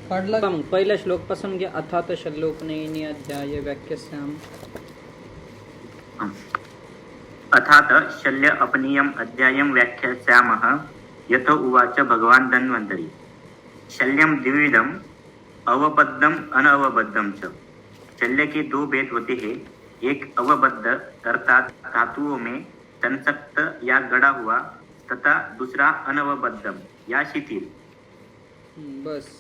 काढला का मग पहिल्या श्लोकपासून घ्या. अथात शल्योपनयनी अध्याय व्याख्यास्याम. अथात शल्य अपनीयम अध्यायम व्याख्यास्यामः. यथ उवाच भगवान धन्वंतरी. शल्यम द्विविधम, अवबद्धम अनवबद्धम च. शल्य के दो भेद होते हैं. एक अवबद्ध अर्थात धातुओं में संसक्त या गड़ा हुआ तथा दूसरा अनवबद्धम या शिथिल. बस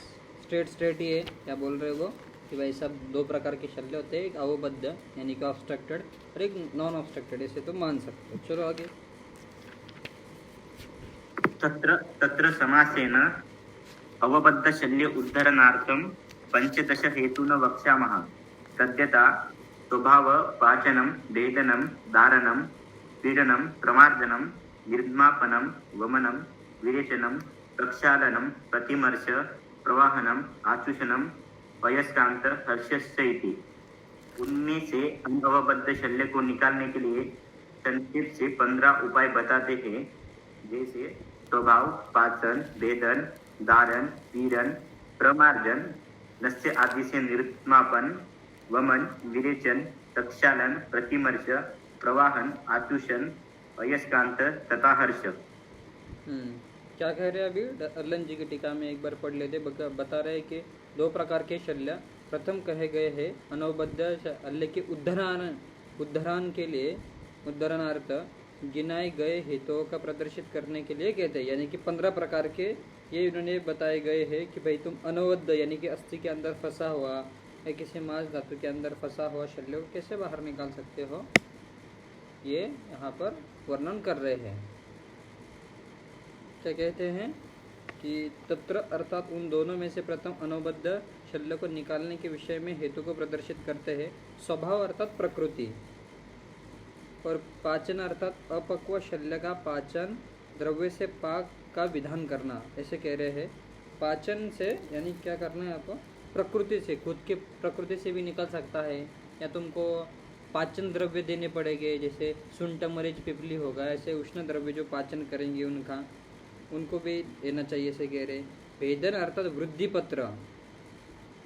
स्ट्रेट ही है. क्या बोल रहे हो कि भाई सब दो प्रकार के शल्य होते हैं. एक अवबद्ध यानी कि ऑब्स्ट्रक्टेड और एक नॉन ऑब्स्ट्रक्टेड. ऐसे तो मान सकते हो. चलो आगे. तत्र तत्र समासेन अवबद्ध शल्य उद्धरणार्थम पंचदश हेतून वक्ष्यामः. तद्यथा स्वभाव पाचनम भेदनम धारणम पीडनम प्रमार्जनम निर्मापनम वमनम विरेचनम प्रक्षालनम प्रतिमर्श प्रवाहनम आचूषणम वयस्कांत हर्षस्य इति. उनमें से अनवबद्ध शल्य को निकालने के लिए संक्षेप से 15 उपाय बताते हैं. जैसे स्वभाव, पाचन, भेदन, धारण, पीड़न, प्रमार्जन, नस्य आदि से निर्मापन, वमन, विरेचन, प्रक्षालन, प्रतिमर्श, प्रवाहन, आचूषण, अयस्कांत तथा हर्ष. क्या कह रहे हैं अभी अर्लन जी की टीका में एक बार पढ़ लेते. बता रहे हैं कि दो प्रकार के शल्य प्रथम कहे गए हैं. अनवबद्ध शल्य के उद्धरण के लिए उद्धरणार्थ गिनाए गए हेतुओं का प्रदर्शित करने के लिए कहते हैं. यानी कि 15 प्रकार के ये इन्होंने बताए गए हैं कि भाई तुम अनवबद्ध यानी कि अस्थि के अंदर फंसा हुआ या किसी मांस धातु के अंदर फंसा हुआ शल्य को कैसे बाहर निकाल सकते हो, ये यहाँ पर वर्णन कर रहे हैं. क्या कहते हैं कि तत्र अर्थात उन दोनों में से प्रथम अनवबद्ध शल्य को निकालने के विषय में हेतु को प्रदर्शित करते हैं. स्वभाव अर्थात प्रकृति और पाचन अर्थात अपक्व शल्य का पाचन द्रव्य से पाक का विधान करना. ऐसे कह रहे हैं. पाचन से यानी क्या करना है आपको, प्रकृति से, खुद के प्रकृति से भी निकल सकता है या तुमको पाचन द्रव्य देने पड़ेंगे. जैसे सुंठ मरीच पिपली होगा, ऐसे उष्ण द्रव्य जो पाचन करेंगे उनको भी देना चाहिए. ऐसे कह रहे. भेदन अर्थात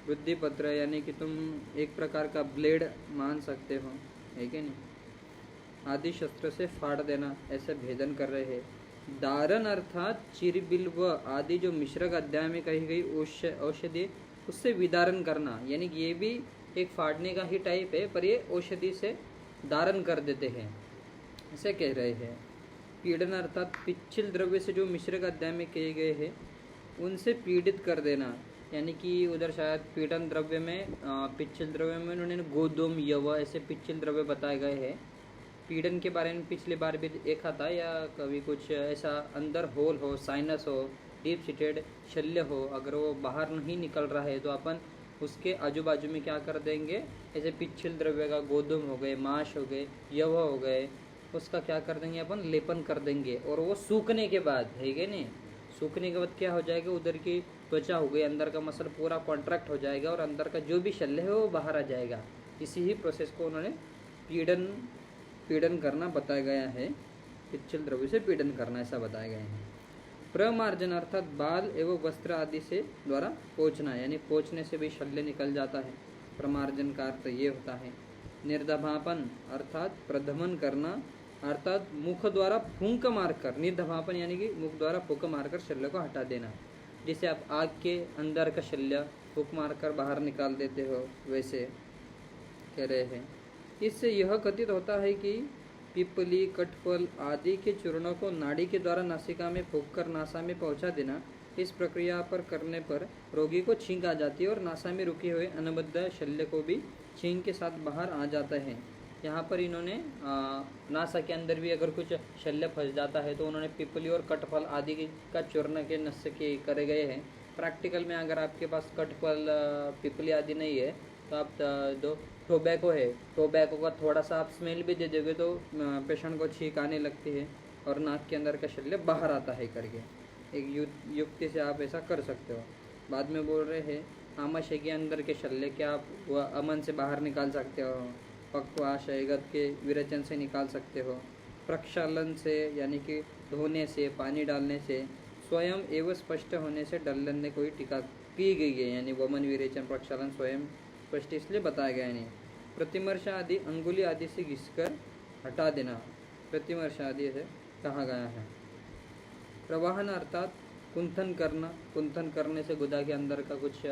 वृद्धि पत्र यानी कि तुम एक प्रकार का ब्लेड मान सकते हो, है कि नहीं, आदि शस्त्र से फाड़ देना, ऐसे भेदन कर रहे हैं. दारन अर्थात चिरबिल्व आदि जो मिश्रक अध्याय में कही गई औषधि उससे विदारण करना. यानी कि ये भी एक फाड़ने का ही टाइप है, पर ये औषधि से दारण कर देते हैं, ऐसे कह रहे हैं. पीड़न अर्थात पिच्छल द्रव्य से जो मिश्रक अध्याय में कहे गए हैं उनसे पीड़ित कर देना. यानी कि उधर शायद पीड़न द्रव्य में पिच्छल द्रव्य में उन्होंने गोदम यव ऐसे पिच्छल द्रव्य बताए गए हैं. पीड़न के बारे में पिछले बार भी देखा था, या कभी कुछ ऐसा अंदर होल हो, साइनस हो, डीप सीटेड शल्य हो, अगर वो बाहर नहीं निकल रहा है तो अपन उसके आजू बाजू में क्या कर देंगे, ऐसे पिच्छल द्रव्य का गोदम हो गए, माश हो गए, यव हो गए, उसका क्या कर देंगे अपन, लेपन कर देंगे. और वो सूखने के बाद है कि नहीं, सूखने के बाद क्या हो जाएगा, उधर की त्वचा हो गई, अंदर का मसल पूरा कॉन्ट्रैक्ट हो जाएगा और अंदर का जो भी शल्य है वो बाहर आ जाएगा. इसी ही प्रोसेस को उन्होंने पीड़न करना बताया गया है. पिच्छल द्रव्य से पीड़न करना ऐसा बताया गया है. प्रमार्जन अर्थात बाल एवं वस्त्र आदि से द्वारा पोंछना. यानी पोंछने से भी शल्य निकल जाता है. प्रमार्जन का अर्थ ये होता है. निर्दभापन अर्थात प्रधमन करना, अर्थात मुख द्वारा फूंक मारकर. निर्दभापन यानी कि मुख द्वारा फूंक मारकर शल्य को हटा देना. जैसे आप आग के अंदर का शल्य फूंक मारकर बाहर निकाल देते हो, वैसे कह रहे हैं. इससे यह कथित होता है कि पिपली, कटफल आदि के चूर्णों को नाड़ी के द्वारा नासिका में फूंककर नासा में पहुंचा देना. इस प्रक्रिया पर करने पर रोगी को छींक आ जाती है और नासा में रुके हुए अनबद्ध शल्य को भी छींक के साथ बाहर आ जाता है. यहाँ पर इन्होंने नासा के अंदर भी अगर कुछ शल्य फंस जाता है तो उन्होंने पिपली और कटफल आदि का चूर्ण के नस्य के करे गए हैं. प्रैक्टिकल में अगर आपके पास कटफल, पिपली आदि नहीं है तो आप दो टोबैको है, टोबैको का थोड़ा सा आप स्मेल भी दे दोगे तो पेशेंट को छींक आने लगती है और नाक के अंदर का शल्य बाहर आता है करके. एक युक्ति से आप ऐसा कर सकते हो. बाद में बोल रहे हैं आमाशय के अंदर के शल्य क्या आप वह अमन से बाहर निकाल सकते हो, पक्वाशय गत के विरेचन से निकाल सकते हो, प्रक्षालन से यानी कि धोने से, पानी डालने से, स्वयं एवं स्पष्ट होने से डल्लन ने कोई टीका की गई है, यानी वमन विरेचन प्रक्षालन स्वयं स्पष्ट इसलिए बताया गया है। प्रतिमर्श आदि अंगुली आदि से घिसकर हटा देना, प्रतिमर्श आदि से कहा गया है। प्रवाहन अर्थात कुंथन करना, कुंथन करने से गुदा के अंदर का कुछ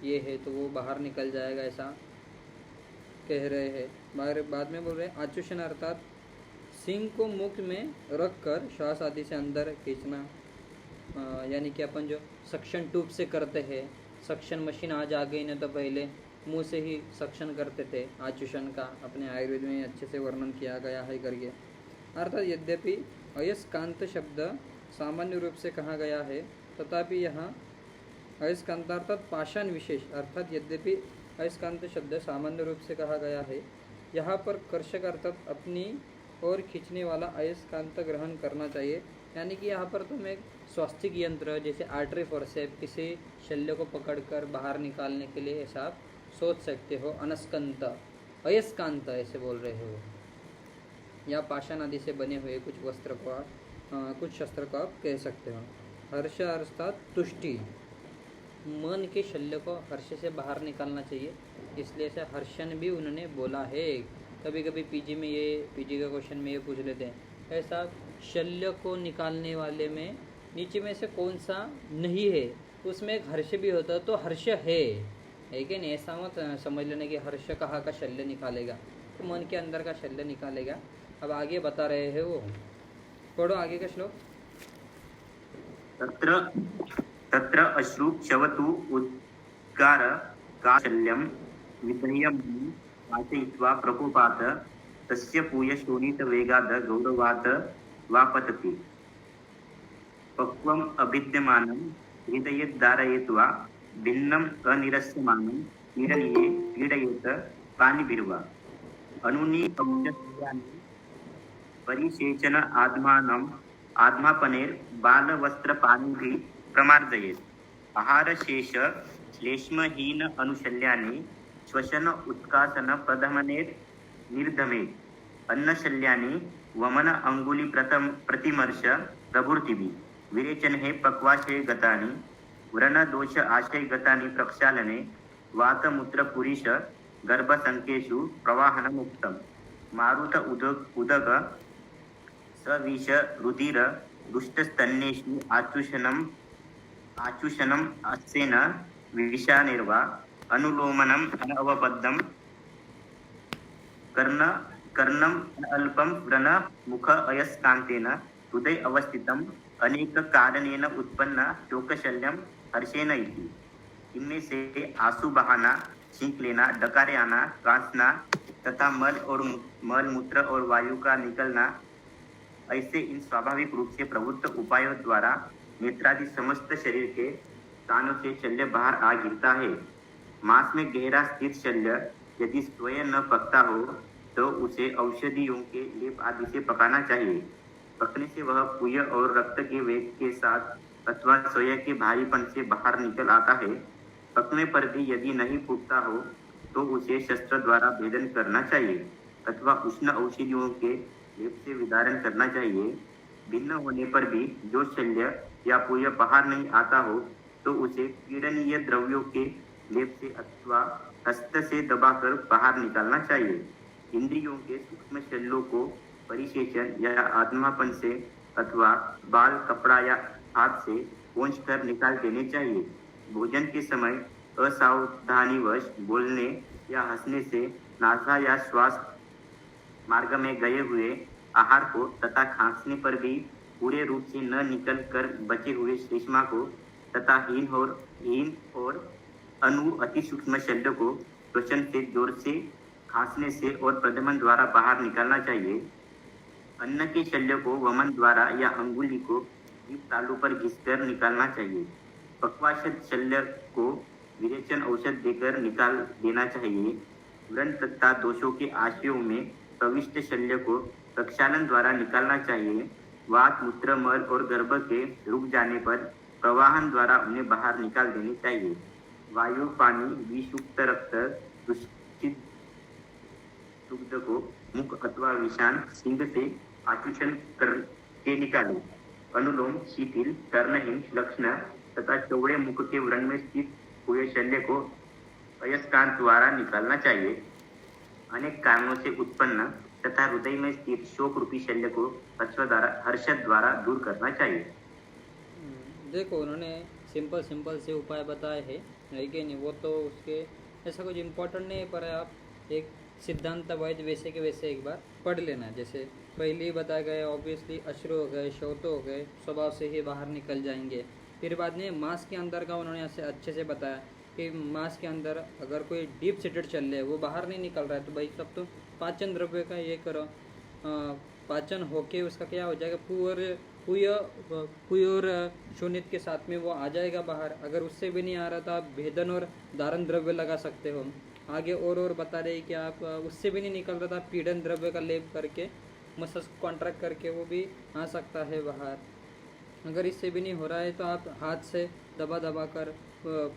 ये है तो वो बाहर निकल जाएगा, ऐसा कह रहे हैं। बाद में बोल रहे हैं आचुषण अर्थात सिंह को मुख में रख कर श्वास आदि से अंदर खींचना, यानी कि अपन जो सक्शन ट्यूब से करते हैं, सक्शन मशीन आज आ गई ना, तो पहले मुंह से ही सक्शन करते थे। आचुषण का अपने आयुर्वेद में अच्छे से वर्णन किया गया है करके। अर्थात यद्यपि अयस्कांत शब्द सामान्य रूप से कहा गया है, तथापि यहाँ अयस्कांत अर्थात पाषाण विशेष, अर्थात यद्यपि अयस्कांत शब्द सामान्य रूप से कहा गया है, यहाँ पर कर्षक अर्थात अपनी और खींचने वाला अयस्कांत ग्रहण करना चाहिए। यानी कि यहाँ पर तुम एक स्वास्थिक यंत्र जैसे आर्टरी फोर्सेप किसी शल्य को पकड़कर बाहर निकालने के लिए ऐसा आप सोच सकते हो। अनस्कंत, अयस्कांत ऐसे बोल रहे हो, या पाषाण आदि से बने हुए कुछ वस्त्र को कुछ शस्त्र को आप कह सकते हो। हर्ष अर्थात तुष्टि, मन के शल्य को हर्ष से बाहर निकालना चाहिए, इसलिए से हर्षण भी उन्होंने बोला है। कभी कभी पीजी का क्वेश्चन में ये पूछ लेते हैं, ऐसा शल्य को निकालने वाले में नीचे में से कौन सा नहीं है, उसमें एक हर्ष भी होता है, तो हर्ष है कि नहीं, ऐसा मत समझ लेने कि हर्ष कहाँ का शल्य निकालेगा, तो मन के अंदर का शल्य निकालेगा। अब आगे बता रहे हैं वो, पढ़ो आगे का श्लोक। तत्र अश्रु क्षवतु उद्गार का शल्यम विधेयम वाचयित्वा प्रकोपात तस्य पूय शोणित वेगाद गौरवाद वापतति पक्वम अभिद्यमानं हृदये धारयित्वा भिन्नम अनिरस्यमानं निरनीये क्रीडयेत पानिभिर्वा अनुनी परिसेचन आत्मापनेर बालवस्त्रपाणिभिः प्रमार्जयेत् आहारशेष श्लेष्महीन अनुशल्यानि श्वसन उत्कासन प्रधमनेर निर्धमेत् अन्नशल्यानि वमन अंगुली प्रतिमर्श प्रभृतिभिः विरेचने पक्वाशये गतानि व्रणदोष आशय गतानि प्रक्षालने वातमूत्रपुरीश गर्भसंकेषु प्रवाहनमुक्तम् मारुत उदक सविष रुधिर दुष्टस्तन्येषु आचुषणम् अस्येन विषानिर्वा अनुलोमनम् अनवबद्धं कर्णम् अल्पं व्रण मुख अयस्कान्तेन हृदय अवस्थितम् अनेक कारणेन उत्पन्न शोकशल्यं हर्षेण इति। इनमें से आंसू बहाना, छींक लेना, डकार आना, कांसना तथा मल मूत्र और वायु का निकलना, ऐसे इन स्वाभाविक रूप से प्रवृत्त उपायों द्वारा नेत्रादि समस्त शरीर के स्थानों से शल्य बाहर आ गिरता है। मांस में गहरा स्थित शल्य यदि स्वयं न पकता हो तो उसे औषधियों के लेप आदि से पकाना चाहिए। पकने से वह पुय और रक्त के वेग के साथ अथवा स्वयं के भारीपन से बाहर निकल आता है। पकने पर भी यदि नहीं फूटता हो तो उसे शस्त्र द्वारा भेदन करना चाहिए अथवा उष्ण औषधियों के लेप से विदारण करना चाहिए। भिन्न होने पर भी जो शल्य या पुय बाहर नहीं आता हो तो उसे पीड़नीय द्रव्यों के लेप से अथवा हस्त से दबाकर बाहर निकालना चाहिए। इंद्रियों के सूक्ष्म शल्यों को परिसेचन या आत्मापन से अथवा बाल, कपड़ा या हाथ से पोंछ कर निकाल देने चाहिए। भोजन के समय असावधानीवश बोलने या हंसने से नासा या श्वास मार्ग में गए हुए आहार को तथा खांसने पर भी पूरे रूप से न निकल कर बचे हुए श्लेष्मा को तथा हीन और अणु अति सूक्ष्म शल्य को श्वसन से जोर से खांसने से और प्रधमन द्वारा बाहर निकालना चाहिए। अन्न के शल्य को वमन द्वारा या अंगुली को जीभ तालू पर घिसकर निकालना चाहिए। पक्वाशय शल्य को विरेचन औषध देकर निकाल देना चाहिए। व्रण तथा दोषों के आशयों में प्रविष्ट शल्य को प्रक्षालन द्वारा निकालना चाहिए। वात, मूत्र, मल और गर्भ के रुक जाने पर प्रवाहन द्वारा उन्हें बाहर निकाल देने चाहिए। वायु, पानी, विषयुक्त रक्त, दूषित दुग्ध को मुख अथवा विषान सिंह से आचुषण करके निकालें। अनुलोम, शिथिल, कर्णहीन लक्षण तथा चौड़े मुख के व्रण में स्थित हुए शल्य को अयस्कांत द्वारा निकालना चाहिए। अनेक कारणों से उत्पन्न तथा हृदय में स्थित शोक रूपी शल्य को हर्ष द्वारा दूर करना चाहिए। देखो उन्होंने सिंपल सिंपल से उपाय बताए हैं, है कि नहीं? वो तो उसके ऐसा कुछ इम्पोर्टेंट नहीं है, पर आप एक सिद्धांत वैध वैसे के वैसे एक बार पढ़ लेना। जैसे पहले ही बताया गया, ऑब्वियसली अश्रु हो गए, शौत हो गए, स्वभाव से ही बाहर निकल जाएंगे। फिर बाद में मांस के अंदर का उन्होंने ऐसे अच्छे से बताया कि मांस के अंदर अगर कोई डीप सीटेड चल रहा है, वो बाहर नहीं निकल रहा है, तो भाई सब तो पाचन द्रव्य का ये करो, पाचन होके उसका क्या हो जाएगा, पुय और शून्यत के साथ में वो आ जाएगा बाहर। अगर उससे भी नहीं आ रहा तो आप भेदन और धारण द्रव्य लगा सकते हो। आगे और बता रहे कि आप उससे भी नहीं निकल रहा था, पीड़न द्रव्य का लेप करके मसल्स कॉन्ट्रैक्ट करके वो भी आ सकता है बाहर। अगर इससे भी नहीं हो रहा है तो आप हाथ से दबा दबा कर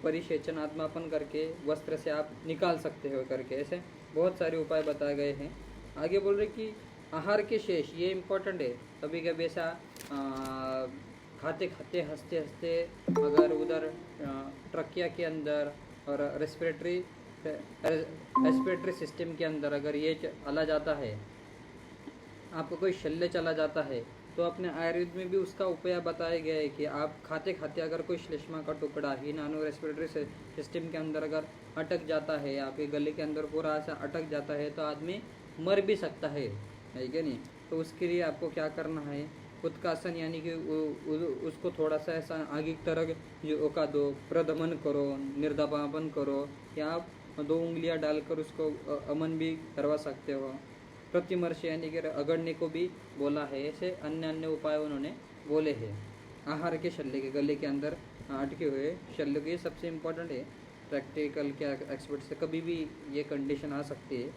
परिसेचन आत्मापन करके वस्त्र से आप निकाल सकते हो करके। ऐसे बहुत सारे उपाय बताए गए हैं। आगे बोल रहे कि आहार के शेष, ये इम्पोर्टेंट है। कभी कभी ऐसा खाते खाते हंसते हंसते अगर उधर ट्रकिया के अंदर और रेस्पिरेटरी सिस्टम के अंदर अगर ये चला जाता है, आपको कोई शल्य चला जाता है, तो अपने आयुर्वेद में भी उसका उपाय बताया गया है कि आप खाते खाते अगर कोई श्लेष्मा का टुकड़ा ही नानो रेस्पिरेटरी सिस्टम के अंदर अगर अटक जाता है, आपके गले के अंदर पूरा ऐसा अटक जाता है, तो आदमी मर भी सकता है क्या नहीं? तो उसके लिए आपको क्या करना है, उत्कासन यानी कि उसको थोड़ा सा ऐसा आगे की तरह जो का दो प्रदमन करो, निर्दपापन करो, या आप 2 उंगलियां डालकर उसको अमन भी करवा सकते हो। प्रतिमर्श यानी कि अगड़ने को भी बोला है। ऐसे अन्य अन्य उपाय उन्होंने बोले हैं। आहार के शल्य के, गले के अंदर अटके हुए शल्य के, सबसे इम्पोर्टेंट है। प्रैक्टिकल क्या एक्सपर्ट से कभी भी ये कंडीशन आ सकती है,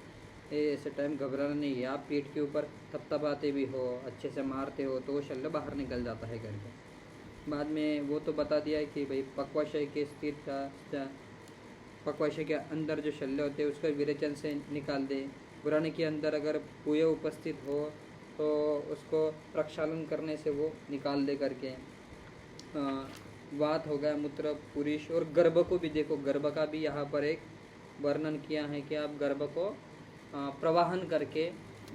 ऐसे टाइम घबराना नहीं है। आप पीठ के ऊपर थपथपाते भी हो, अच्छे से मारते हो, तो वो शल्य बाहर निकल जाता है करके। बाद में वो तो बता दिया है कि भाई पक्वाशय के स्थित का, पक्वाशय के अंदर जो शल्य होते हैं उसको विरेचन से निकाल दे। व्रण के अंदर अगर पुय उपस्थित हो तो उसको प्रक्षालन करने से वो निकाल दे करके। वात हो गया, मूत्र, पुरुष, और गर्भ को भी देखो, गर्भ का भी यहाँ पर एक वर्णन किया है कि आप गर्भ को प्रवाहन करके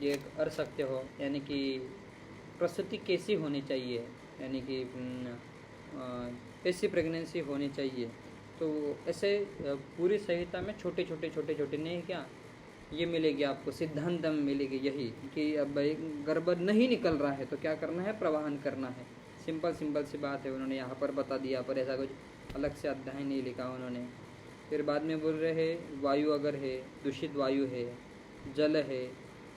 ये कर सकते हो। यानी कि प्रसूति कैसी होनी चाहिए, यानी कि कैसी प्रेगनेंसी होनी चाहिए। तो ऐसे पूरी संहिता में छोटे छोटे नहीं क्या ये मिलेगी आपको, सिद्धांत में मिलेगी यही कि अब भाई गर्भ नहीं निकल रहा है तो क्या करना है, प्रवाहन करना है। सिंपल सी बात है, उन्होंने यहाँ पर बता दिया, पर ऐसा कुछ अलग से अध्याय नहीं लिखा उन्होंने। फिर बाद में बोल रहे हैं वायु अगर है, दूषित वायु है, जल है,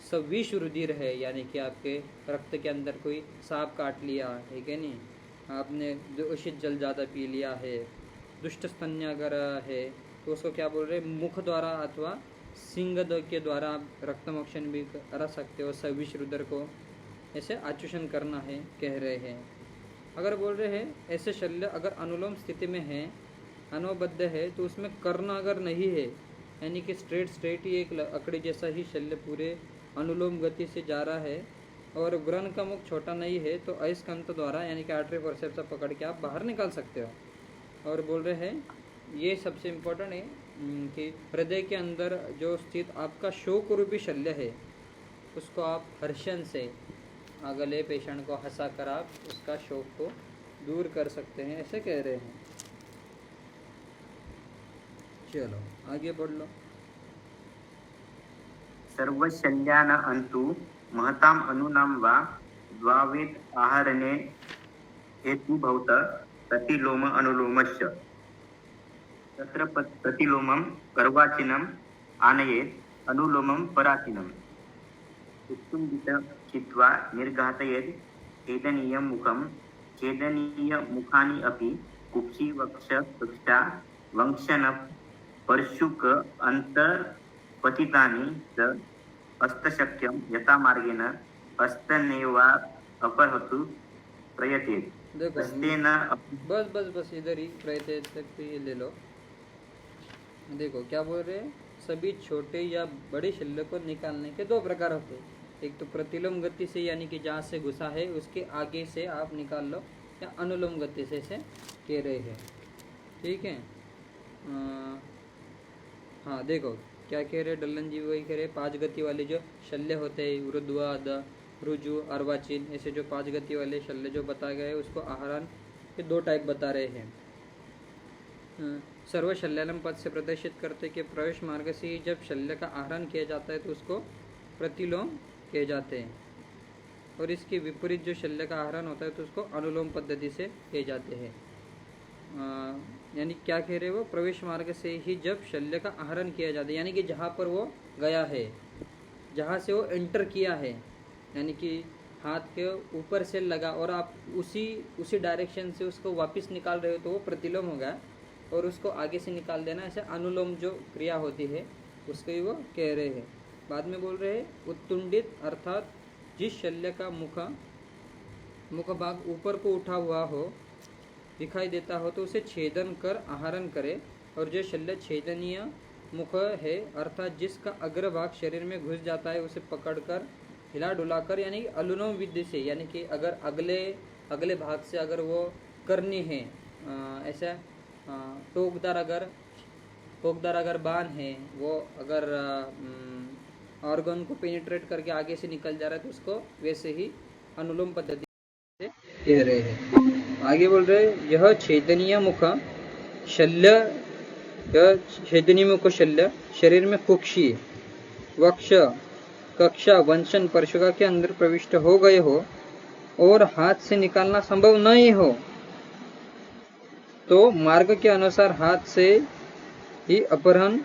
सविष रुधिर है, यानी कि आपके रक्त के अंदर कोई सांप काट लिया है कि नहीं, आपने दूषित जल ज़्यादा पी लिया है, दुष्ट स्तन्य अगर है तो उसको क्या बोल रहे हैं, मुख द्वारा अथवा सिंग के द्वारा आप रक्तमोक्षण भी कर सकते हो। सविष रुधिर को ऐसे आचूषण करना है कह रहे हैं। अगर बोल रहे हैं ऐसे शल्य अगर अनुलोम स्थिति में है, अनवबद्ध है, तो उसमें कर्ण अगर नहीं है, यानी कि स्ट्रेट ही एक अकड़ी जैसा ही शल्य पूरे अनुलोम गति से जा रहा है, और व्रण का मुख छोटा नहीं है, तो अयस्कांत द्वारा यानी कि आर्टरी फोर्सेप्स पकड़ के आप बाहर निकाल सकते हो। और बोल रहे हैं ये सबसे इम्पोर्टेंट है कि हृदय के अंदर जो स्थित आपका शोक रूपी शल्य है, उसको आप हर्षण से अगले पेशेंट को हंसा कर आप उसका शोक को दूर कर सकते हैं, ऐसे कह रहे हैं। चलो आगे बढ़ लो। सर्वशल्यान अंतु महताम अनुनाम वा द्वावेद आहरणे हेतु भवत प्रतिलोम अनुलोमस्य तत्र प्रतिलोमं गर्वाचीनम आनयेत् अनुलोमं पराचीनम उत्तुंगित चित्वा निर्घातयेत् छेदनीयं मुखं छेदनीय मुखानि अपि कुक्षि वक्ष कक्षा वंशन परशुक अंतर पतितानि च हस्तशक्यं यथा मार्गेण हस्तनेवा अपहतु प्रयतेत् देखो हस्तेन बस इधर ही प्रयत्न तक ये ले लो। देखो क्या बोल रहे हैं, सभी छोटे या बड़े शल्य को निकालने के 2 प्रकार होते हैं। एक तो प्रतिलोम गति से, यानी कि जहाँ से घुसा है उसके आगे से आप निकाल लो, या अनुलोम गति से इसे कह रहे हैं। ठीक है। हाँ देखो क्या कह रहे डल्लन जी, वही कह रहे 5 गति वाले जो शल्य होते हैं, ऊर्ध्वाध, रुजु, अर्वाचीन, ऐसे जो 5 गति वाले शल्य जो बताए गए उसको आहारण के 2 टाइप बता रहे हैं। सर्व शल्यालम पद से प्रदर्शित करते कि प्रवेश मार्ग से ही जब शल्य का आहरण किया जाता है तो उसको प्रतिलोम किए जाते हैं, और इसके विपरीत जो शल्य का आहरण होता है तो उसको अनुलोम पद्धति से किए जाते हैं। यानी क्या कह रहे वो, प्रवेश मार्ग से ही जब शल्य का आहरण किया जाता है, यानी कि जहाँ पर वो गया है, जहाँ से वो एंटर किया है, यानी कि हाथ के ऊपर से लगा और आप उसी डायरेक्शन से उसको वापस निकाल रहे हो तो वो प्रतिलोम होगा, और उसको आगे से निकाल देना ऐसे अनुलोम जो क्रिया होती है उसको ही वो कह रहे हैं। बाद में बोल रहे हैं उत्तुंडित अर्थात जिस शल्य का मुख भाग ऊपर को उठा हुआ हो, दिखाई देता हो तो उसे छेदन कर आहरण करे, और जो शल्य छेदनीय मुख है अर्थात जिसका अग्रभाग शरीर में घुस जाता है उसे पकड़कर हिला डुलाकर, यानी अनुलोम विधि से, यानी कि अगर अगले भाग से अगर वो करनी है ऐसा टोकदार अगर बाण है, वो अगर ऑर्गन को पेनिट्रेट करके आगे से निकल जा रहा है तो उसको वैसे ही अनुलोम पद्धति से कह रहे हैं। आगे बोल रहे यह छेदनीय मुख शल्य शरीर में कुक्षी, वक्ष, कक्षा, वंशन, परशुका के अंदर प्रविष्ट हो गए हो और हाथ से निकालना संभव नहीं हो तो मार्ग के अनुसार हाथ से ही अपहरण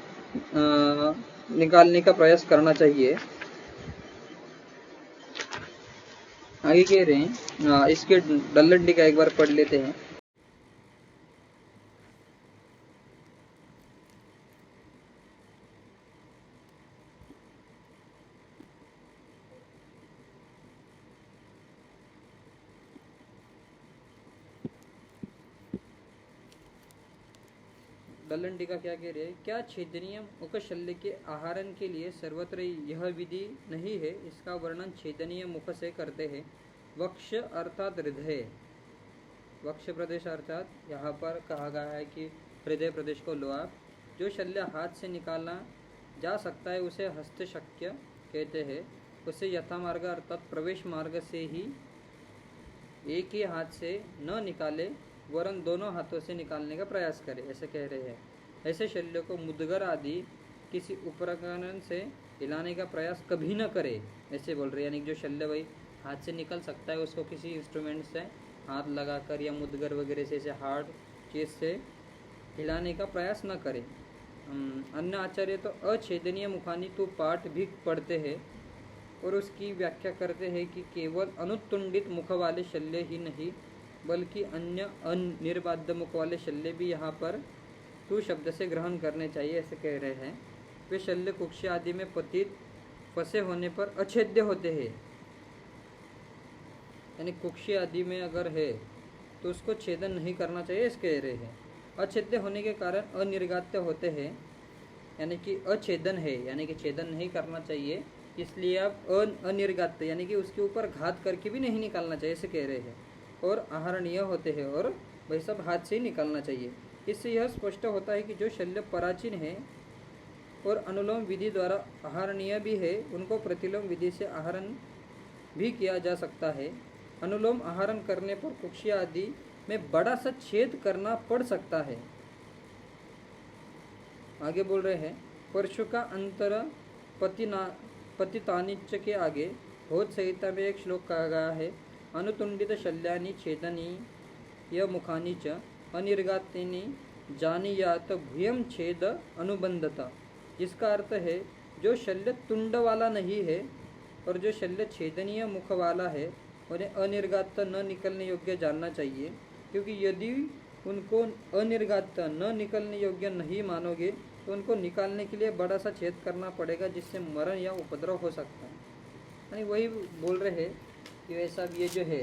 निकालने का प्रयास करना चाहिए। आगे कह रहे हैं इसके डल्लंडी का एक बार पढ़ लेते हैं। डल्लंडी का क्या कह रहे हैं, क्या छेदनीय मुख शल्य के आहरण के लिए सर्वत्र यह विधि नहीं है, इसका वर्णन छेदनीय मुख से करते हैं। वक्ष अर्थात हृदय, वक्ष प्रदेश अर्थात यहाँ पर कहा गया है कि हृदय प्रदेश को लो आप। जो शल्य हाथ से निकालना जा सकता है उसे हस्तशक्य कहते हैं। उसे यथामार्ग अर्थात प्रवेश मार्ग से ही एक ही हाथ से न निकाले वरन दोनों हाथों से निकालने का प्रयास करे, ऐसे कह रहे हैं। ऐसे शल्यों को मुद्गर आदि किसी उपकरण से हिलाने का प्रयास कभी न करे, ऐसे बोल रहे हैं। यानी जो शल्य भाई हाथ से निकल सकता है उसको किसी इंस्ट्रूमेंट से हाथ लगाकर या मुद्गर वगैरह से ऐसे हार्ड चीज़ से हिलाने का प्रयास न करे। अन्य आचार्य तो अछेदनीय मुखानी तो पाठ भी पढ़ते हैं और उसकी व्याख्या करते हैं कि केवल अनुत्तुंडित मुख वाले शल्य ही नहीं बल्कि अन्य अनिर्बाध्य मुख वाले शल्य भी यहाँ पर तू शब्द से ग्रहण करने चाहिए, ऐसे कह रहे हैं। वे शल्य कुक्षी आदि में पतित फंसे होने पर अछेद्य होते हैं, यानी कुक्षी आदि में अगर है तो उसको छेदन नहीं करना चाहिए, ऐसे कह रहे हैं। अछेद्य होने के कारण अनिर्गात्य होते हैं, यानी कि अछेदन है, यानी कि छेदन नहीं करना चाहिए, इसलिए आप अनिर्गात्य यानी कि उसके ऊपर घात करके भी नहीं निकालना चाहिए, ऐसे कह रहे हैं। और आहरणीय होते हैं और वही सब हाथ से ही निकालना चाहिए। इससे यह स्पष्ट होता है कि जो शल्य पराचीन है और अनुलोम विधि द्वारा आहरणीय भी है उनको प्रतिलोम विधि से आहरण भी किया जा सकता है। अनुलोम आहरण करने पर कुक्षी आदि में बड़ा सा छेद करना पड़ सकता है। आगे बोल रहे हैं परशु का अंतर पतितानिच के आगे भोज संहिता में एक श्लोक कहा गया है, अनुतुंडित शल्यानि छेदनी मुखानी च अनिर्गातिनी जानीयात भूयम छेद अनुबंधता, जिसका अर्थ है जो शल्य तुंड वाला नहीं है और जो शल्य छेदनीय मुख वाला है उन्हें अनिर्गात न निकलने योग्य जानना चाहिए, क्योंकि यदि उनको अनिर्गात न निकलने योग्य नहीं मानोगे तो उनको निकालने के लिए बड़ा सा छेद करना पड़ेगा जिससे मरण या उपद्रव हो सकता है। यानी वही बोल रहे हैं कि वैसा ये जो है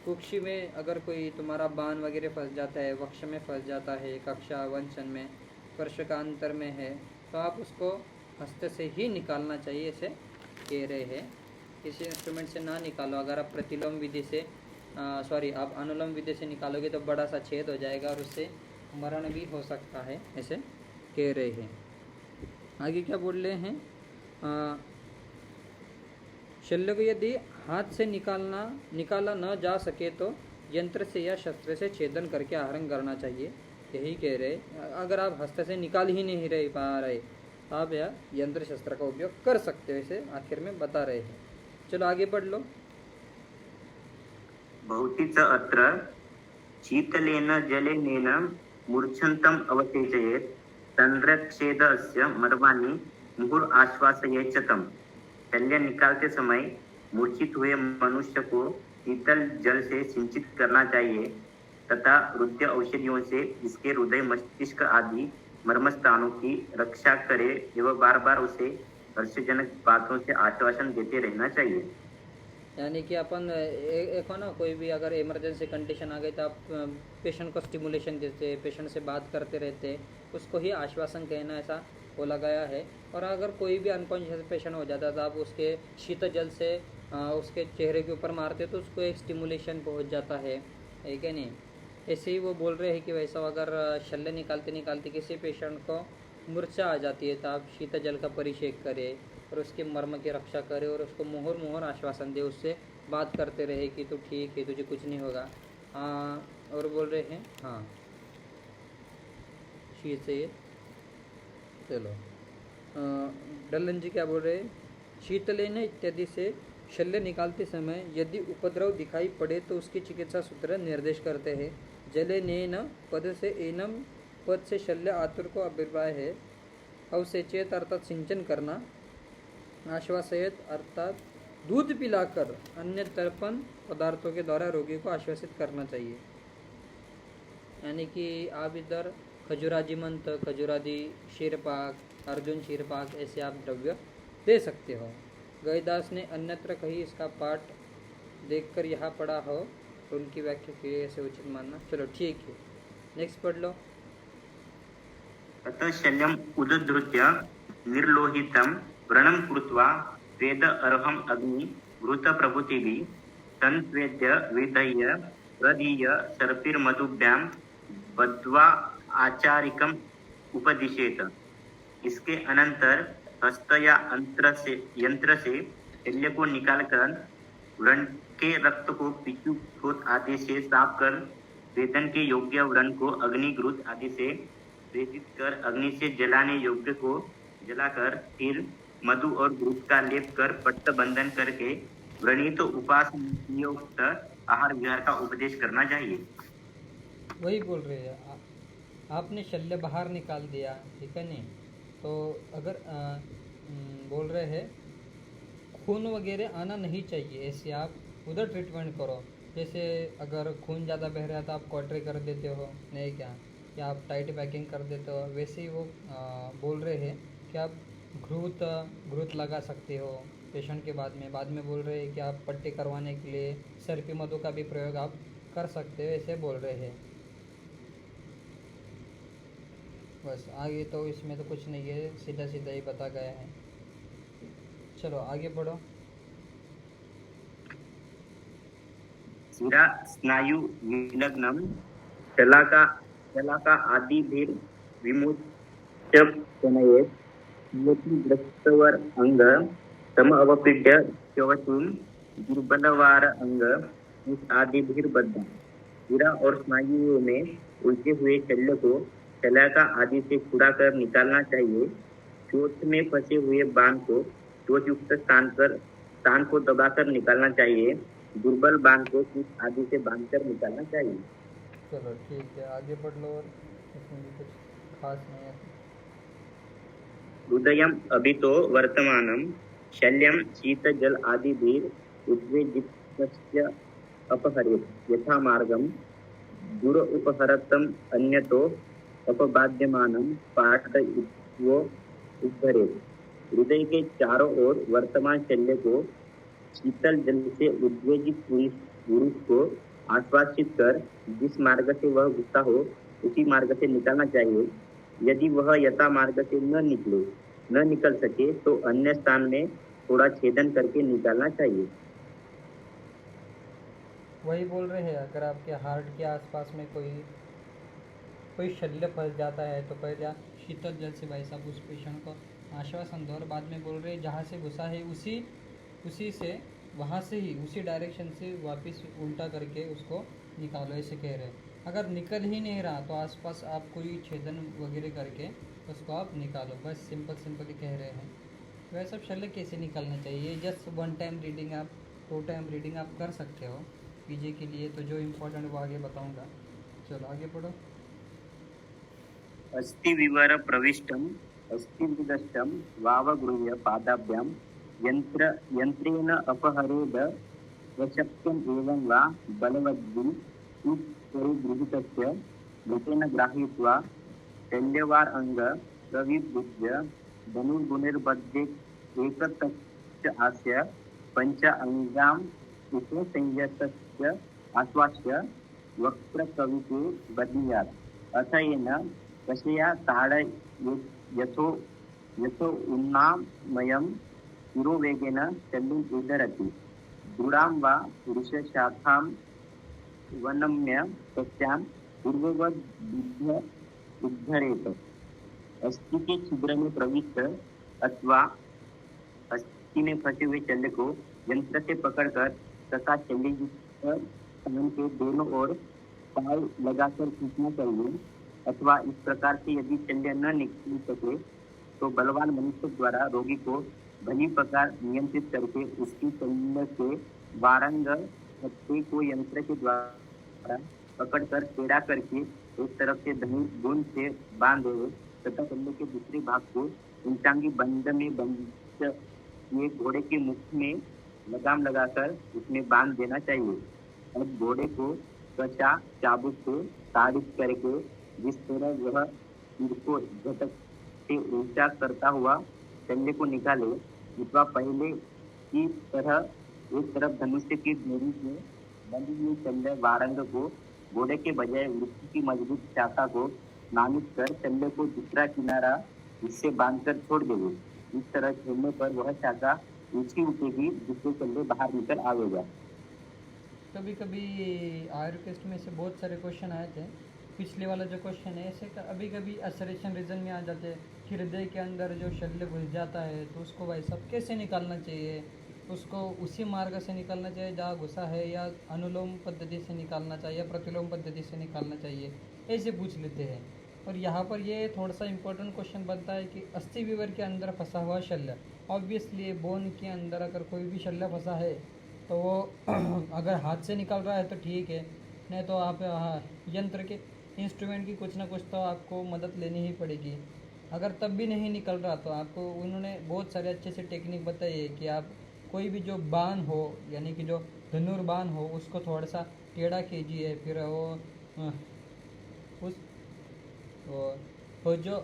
कुक्षी में अगर कोई तुम्हारा बाण वगैरह फंस जाता है, वक्ष में फंस जाता है, कक्षा वंशन में स्पर्श का अंतर में है तो आप उसको हस्त से ही निकालना चाहिए, ऐसे कह रहे हैं। किसी इंस्ट्रूमेंट से ना निकालो। अगर आप प्रतिलोम विधि से सॉरी आप अनुलोम विधि से निकालोगे तो बड़ा सा छेद हो जाएगा और उससे मरण भी हो सकता है, ऐसे कह रहे हैं। आगे क्या बोल रहे हैं, शल्य को यदि हाथ से निकाला न जा सके तो यंत्र से या शस्त्र से छेदन करके आहरण करना चाहिए, यही कह रहे। अगर आप हस्त से निकाल ही नहीं रहे पा रहे आप या यंत्र शस्त्र का उपयोग कर सकते हो, इसे आखिर में बता रहे हैं। चलो आगे पढ़ लो। भौतिच अत्र शीतलेन जलेनेन मूर्छन्तम् अवसेचयेत् संरक्षेदस्य मर्माणि मुहुर आश्वासयेत् च तम्। शल्य निकालते समय मूर्छित हुए मनुष्य को शीतल जल से सिंचित करना चाहिए तथा रुद्र औषधियों से इसके हृदय मस्तिष्क आदि मर्मस्थानों की रक्षा करे एवं बार बार उसे हर्षजनक बातों से आश्वासन देते रहना चाहिए। यानी कि अपन एक हो ना, कोई भी अगर इमरजेंसी कंडीशन आ गई तो आप पेशेंट को स्टिमुलेशन देते, पेशेंट से बात करते रहते, उसको ही आश्वासन कहना, ऐसा बोला गया है। और अगर कोई भी अनकॉन्शियस पेशेंट हो जाता तो आप उसके शीत जल से उसके चेहरे के ऊपर मारते तो उसको एक स्टिमुलेशन पहुंच जाता है क्या नहीं। ऐसे ही वो बोल रहे हैं कि वैसा अगर शल्य निकालते निकालते किसी पेशेंट को मूर्छा आ जाती है तो आप शीत जल का परिषेक करें और उसके मर्म की रक्षा करे और उसको मुहर मुहर आश्वासन दे, उससे बात करते रहे कि तू ठीक है, तुझे कुछ नहीं होगा। और बोल रहे हैं हाँ शीत से। चलो डल्लन जी क्या बोल रहे हैं, शीतलेन इत्यादि से शल्य निकालते समय यदि उपद्रव दिखाई पड़े तो उसकी चिकित्सा सूत्र निर्देश करते हैं। जलेनेन पद से एनम, पद से शल्य आतुर को अभिप्राय है। अवसेचेत अर्थात सिंचन करना, आश्वासयत अर्थात दूध पिलाकर अन्य तर्पण पदार्थों के द्वारा रोगी को आश्वासित करना चाहिए। यानी कि आप इधर खजुराजी मंत्र, खजुराजी क्षीरपाक, अर्जुन क्षीरपाक ऐसे आप द्रव्य दे सकते हो। गयदास ने अन्यत्र कहीं इसका पाठ देखकर यहाँ पढ़ा हो तो उनकी व्याख्या की ऐसे उचित मानना। चलो ठीक है, नेक्स्ट पढ़ लो। ततः शल्यम् उद्धृत्य निर्लोहितं व्रणं कृत्वा वेद अर्हम् अग्नि घृतप्रभृतिभिः संस्वेद्य विधय्य प्रदीय सर्पिर्मधुभ्यां बद्ध्वा आचारिकम् उपदिशेत। इसके अनंतर हस्त या यंत्र से शल्य को निकालकर व्रण के रक्त को पिचु स्रोत आदि से साफ कर वेदन के योग्य व्रण को अग्नि घृत आदि से प्रेरित कर अग्नि से जलाने योग्य को जलाकर फिर मधु और घृत का लेप कर पट्ट बंधन करके व्रणित उपास युक्त आहार विहार का उपदेश करना चाहिए। वही बोल रहे हैं, आपने शल्य बाहर निकाल दिया, ठीक है नहीं, तो अगर बोल रहे हैं खून वगैरह आना नहीं चाहिए, ऐसे आप उधर ट्रीटमेंट करो। जैसे अगर खून ज़्यादा बह रहा है तो आप कॉटरी कर देते हो, नहीं क्या, या आप टाइट पैकिंग कर देते हो, वैसे ही वो बोल रहे हैं कि आप घृत लगा सकते हो पेशेंट के बाद में बोल रहे हैं कि आप पट्टी करवाने के लिए सर्पी मधु का भी प्रयोग आप कर सकते हो, ऐसे बोल रहे हैं। बस आगे तो इसमें तो कुछ नहीं है, सीधा सीधा ही बता गया है। चलो आगे बढ़ो। शिरा स्नायु विलग्नम शलाका आदि भीर विमुच्य तनयेत दृष्टवर अंग सम अवपीड्य चवचून दुर्बलवार अंग आदि भीर बद्ध। शिरा और स्नायुओं में उलझे हुए शल्य को शलाका आदि से छुड़ा कर निकालना चाहिए। चोट में फंसे हुए बांध को चोट युक्त स्थान को दबाकर निकालना चाहिए। दुर्बल बांध को कुछ आदि से बांधकर निकालना चाहिए। चलो ठीक है, आगे बढ़ लो। और इसमें भी कुछ खास नहीं है। हृदयम् अभितो वर्तमानं शल्यं शीतजल आदि भीर उद्वेजितस्य अपहरेत् यथा मार्गं दूर उपहरतम् अन्यतो अपबाध्यमानं पाठयित्वा उद्धरेत्। हृदय के चारों ओर वर्तमान शल्य को शीतल जल से उद्वेजित पुरुष को आश्वासित कर जिस मार्ग से वह घुसा हो उसी मार्ग से निकालना चाहिए। यदि वह यथा मार्ग से न निकल सके तो अन्य स्थान में थोड़ा छेदन करके निकालना चाहिए। वही बोल रहे हैं, अगर आपके हार्ट के आसपास में कोई कोई शल्य फंस जाता है तो पहले आप शीतल जल से भाई साहब उस पेशेंट को आश्वासन दो, और बाद में बोल रहे हैं जहाँ से घुसा है उसी उसी से वहाँ से ही उसी डायरेक्शन से वापस उल्टा करके उसको निकालो, ऐसे कह रहे हैं। अगर निकल ही नहीं रहा तो आसपास आप कोई छेदन वगैरह करके उसको आप निकालो, बस सिंपली कह रहे हैं। वह सब शल्य कैसे निकालना चाहिए, जस्ट वन टाइम रीडिंग आप 2 टाइम रीडिंग आप कर सकते हो पीजी के लिए, तो जो इम्पोर्टेंट वो आगे बताऊंगा। चलो आगे पढ़ो। अस्ति विवर प्रविष्टम अस्ति विदष्टम वावगृह्य पादाभ्यां यंत्रेण अपहरेद वशक्यम एवं वा बलवद्भिः परिगृहीतस्य मृतेन गृहीत्वा शल्यवार अंग प्रविभुज्य धनुर्गुणिर्बध्ये एकतश्च आस्य पंच अंगाम उपसंयतस्य आश्वास्य वक्रकविते बदीयात् अथ येन कषया ताड यथो यथो उन्नामयं शिरोवेगेन शल्यम् उद्धरति दृढां वा पुरुषशाखां वनम्य तस्यां पूर्ववद् उद्धरेत। अस्थि के छिद्र में प्रविष्ट अथवा अस्थि में फंसे हुए शल्य को यंत्र से पकड़कर तथा शल्य स्थान के दोनों ओर पाल लगाकर खींचना चाहिए, अथवा इस प्रकार से यदि शल्य न निकल सके तो बलवान मनुष्य द्वारा रोगी को भली प्रकार नियंत्रित करके उसकी शल्य के वारंग हत्थे को यंत्र के द्वारा पकड़कर टेढ़ा करके एक तरफ से धनुर्गुण से बांध दे तथा शल्य के दूसरे भाग को पंचांगी बंद में बंद ये घोड़े के मुख में लगाम लगाकर उसमें बांध देना चाहिए। अब घोड़े को कचा चाबुक से ताड़ित करके जिस तरह वह सिर को झटक से ऊंचा करता हुआ शल्य को निकाले, अथवा पहले की तरह एक तरफ धनुष्य की डोरी से बंधी हुई शल्य वारंग को घोड़े के बजाय वृक्ष की मजबूत शाखा को नामित कर शल्य को दूसरा किनारा इससे बांधकर छोड़ देंगे। इस तरह छोड़ने पर वह शाखा ऊंची उठेगी जिससे शल्य बाहर निकल आवेगा। कभी कभी आयुर्वेस्ट में से बहुत सारे क्वेश्चन आए थे, पिछले वाला जो क्वेश्चन है ऐसे कभी कभी असरेशन रीजन में आ जाते हैं। हृदय के अंदर जो शल्य घुस जाता है तो उसको भाई साहब कैसे निकालना चाहिए, उसको उसी मार्ग से निकालना चाहिए जहाँ घुसा है, या अनुलोम पद्धति से निकालना चाहिए या प्रतिलोम पद्धति से निकालना चाहिए, ऐसे पूछ लेते हैं। और यहाँ पर ये थोड़ा सा इम्पोर्टेंट क्वेश्चन बनता है कि अस्थि विवर के अंदर फंसा हुआ शल्य, ऑब्वियसली बोन के अंदर अगर कोई भी शल्य फंसा है तो वो अगर हाथ से निकल रहा है तो ठीक है, नहीं तो आप यंत्र के इंस्ट्रूमेंट की कुछ ना कुछ तो आपको मदद लेनी ही पड़ेगी। अगर तब भी नहीं निकल रहा तो आपको उन्होंने बहुत सारे अच्छे से टेक्निक बताई है कि आप कोई भी जो बाण हो, यानी कि जो धनुर्बाण हो, उसको थोड़ा सा टेढ़ा कीजिए, फिर वो जो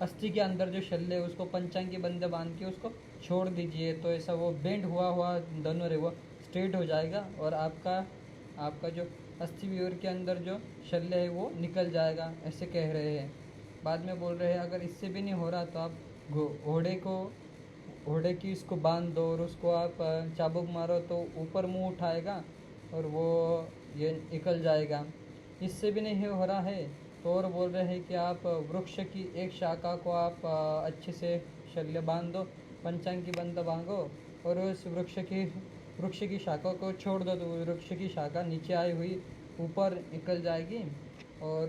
अस्थि के अंदर जो शल्य है उसको पंचांग के बंदे बांध के उसको छोड़ दीजिए, तो ऐसा वो बेंड हुआ हुआ धनुर है वो स्ट्रेट हो जाएगा और आपका जो अस्थि विवर के अंदर जो शल्य है वो निकल जाएगा, ऐसे कह रहे हैं। बाद में बोल रहे हैं अगर इससे भी नहीं हो रहा तो आप घोड़े की इसको बांध दो और उसको आप चाबुक मारो तो ऊपर मुंह उठाएगा और वो ये निकल जाएगा। इससे भी नहीं हो रहा है तो और बोल रहे हैं कि आप वृक्ष की एक शाखा को आप अच्छे से शल्य बांध दो, पंचांग की बंद बांधो और उस वृक्ष की शाखा को छोड़ दो, तो वृक्ष की शाखा नीचे आई हुई ऊपर निकल जाएगी और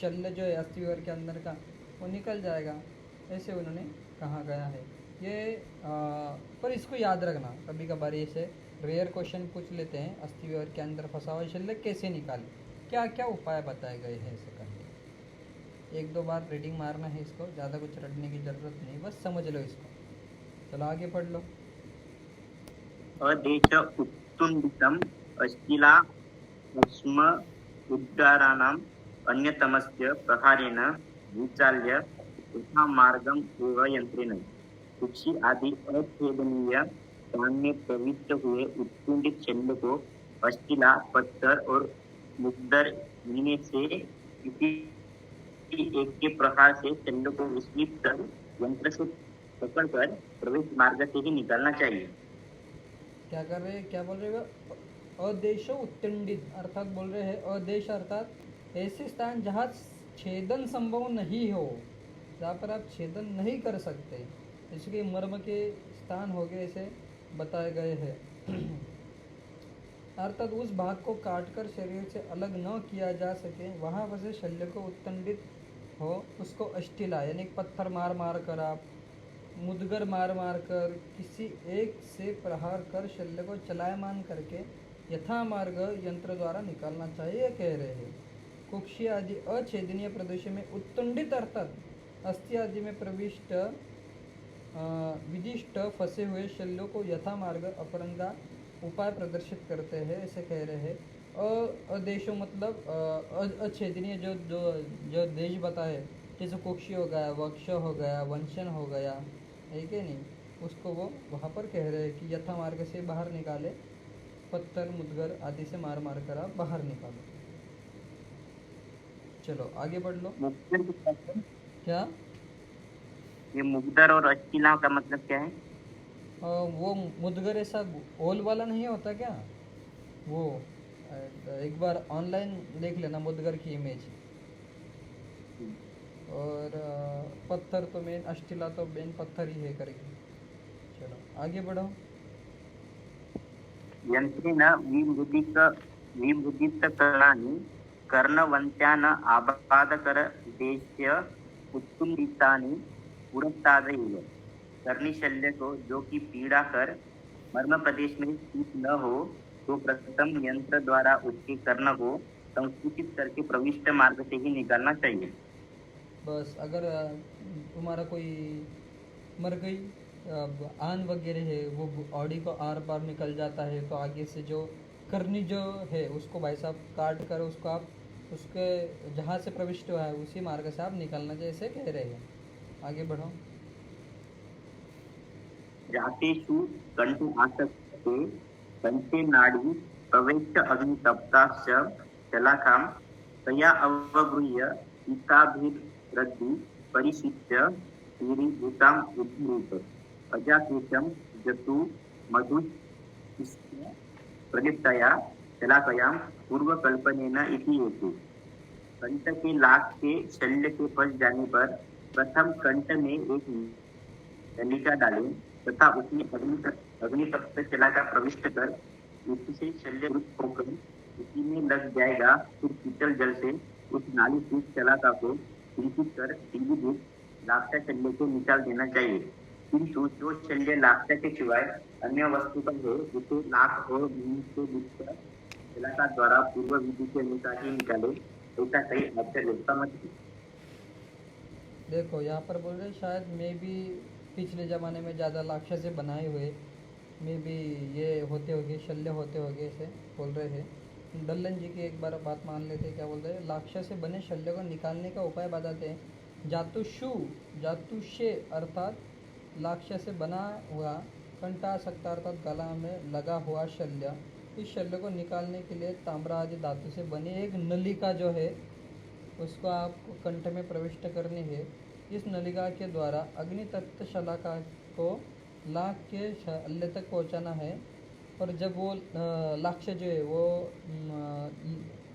शल्य जो है अस्थि विवर के अंदर का वो निकल जाएगा, ऐसे उन्होंने कहा गया है ये। पर इसको याद रखना, कभी कभार ऐसे रेयर क्वेश्चन पूछ लेते हैं, अस्थि विवर के अंदर फंसा हुआ शल्य कैसे निकाले, क्या क्या उपाय बताए गए हैं ऐसे करके। 1-2 बार रीडिंग मारना है इसको, ज़्यादा कुछ रटने की ज़रूरत नहीं, बस समझ लो इसको। चलो आगे पढ़ लो। अदेश उत्तुंडितम अश्लीला अस्म उद्गाराणाम अन्यतमस्य प्रहारेण विचाल्य तथा मार्गम एव यंत्रेण कुक्षी आदि अछेदनीय स्थान में प्रविष्ट हुए उत्तुंडित शल्य को अश्लीला पत्थर और मुद्दर मीने से किसी एक के प्रहार से शल्य को विस्मित कर यंत्र से पकड़कर प्रवेश मार्ग से ही निकालना चाहिए। क्या कर रहे हैं, क्या बोल रहे हैं, अदेशो उत्तंडित अर्थात बोल रहे हैं अदेश अर्थात ऐसे स्थान जहाँ छेदन संभव नहीं हो, जहाँ पर आप छेदन नहीं कर सकते, इसके मर्म के स्थान हो गए ऐसे बताए गए हैं। अर्थात उस भाग को काटकर शरीर से अलग न किया जा सके, वहाँ वैसे शल्य को उत्तंडित हो उसको अष्टिला यानी पत्थर मार मार कर आप मुदगर मार मार कर किसी एक से प्रहार कर शल्य को चलायमान करके यथा मार्ग यंत्र द्वारा निकालना चाहिए कह रहे हैं। कुक्षी आदि अछेदनीय प्रदेश में उत्तुंडित अर्थात अस्थि आदि में प्रविष्ट विदिष्ट फंसे हुए शल्यों को यथा मार्ग अपहरण का उपाय प्रदर्शित करते हैं ऐसे कह रहे हैं। अदेशों मतलब अछेदनीय जो जो जो देश बताए, जैसे कुक्षी हो गया, वक्ष हो गया, वंशन हो गया, है कि नहीं, उसको वो वहाँ पर कह रहे हैं कि यथा मार्ग से बाहर निकाले, पत्थर मुदगर आदि से मार मार कर आप बाहर निकालो। चलो आगे बढ़ लो। मुग्दर किसका है? क्या ये मुग्दर और अश्किला का मतलब क्या है? वो मुदगर ऐसा ओल वाला नहीं होता क्या, वो एक बार ऑनलाइन देख लेना मुदगर की इमेज। और पत्थर तो मेन अष्टिला तो मेन पत्थर ही है करके। चलो आगे बढ़ो। यंत्रेण विमृदितकरणानि कर्णवन्त्यान् आबाधकरदेश्य उत्तुंडितानि पुरस्तादैव। करनी शल्य को जो कि पीड़ा कर मर्म प्रदेश में स्थित न हो, तो प्रथम यंत्र द्वारा उसके कर्ण को संकुचित करके प्रविष्ट मार्ग से ही निकालना चाहिए। बस अगर तुम्हारा कोई मर गई आन वगैरह है, वो ऑडी को आर पार निकल जाता है, तो आगे से जो करनी जो है उसको भाई साहब काट कर उसको आप उसके जहाँ से प्रविष्ट हुआ है उसी मार्ग से आप निकलना जैसे कह रहे हैं। आगे बढ़ो। जातेषु कंठ आसक्ते कंठे नाड़ी प्रवेश्य अग्नितप्ताश्च शलाकां तया अवगृह्य टीकाभिरद्धि परिशिष्य श्रीभूताम् उद्धृत अजाकेशं जतु मधुशिष्य प्रदीप्तया शलाकयां पूर्वकल्पनेन इति हेतु। कंठ के लाख के शल्य के फंस जाने पर प्रथम कंठ में एक नलिका डालें तथा उसमें अग्नितप्त शलाका प्रविष्ट कर उससे शल्य होकर उसी में लग जाएगा। फिर शीतल जल से उस नाली से शलाका को सिंचित कर धीरे लाक्षा शल्य को निकाल देना चाहिए। किंतु जो शल्य लाक्षा के सिवाय अन्य वस्तु का हो उसे लाख और भूमि से युक्त शलाका द्वारा पूर्व विधि के अनुसार ही निकाले, ऐसा कई आचार्य का मत है। देखो यहाँ पर बोल रहे शायद मैं भी पिछले ज़माने में ज़्यादा लाक्षा से बनाए हुए में भी ये होते होंगे, शल्य होते होंगे ऐसे बोल रहे हैं। दल्लन जी की एक बार बात मान लेते हैं, क्या बोल रहे हैं, लाक्षा से बने शल्य को निकालने का उपाय बताते हैं। जातुषे अर्थात लाक्षा से बना हुआ कंठासक्त अर्थात गला में लगा हुआ शल्य, इस शल्य को निकालने के लिए ताम्रा आदि धातु से बनी एक नलिका जो है उसको आपको कंठ में प्रविष्ट करनी है। इस नलिका के द्वारा अग्नितप्त शलाका को लाख के शल्य तक पहुंचाना है, और जब वो लाक्ष जो है वो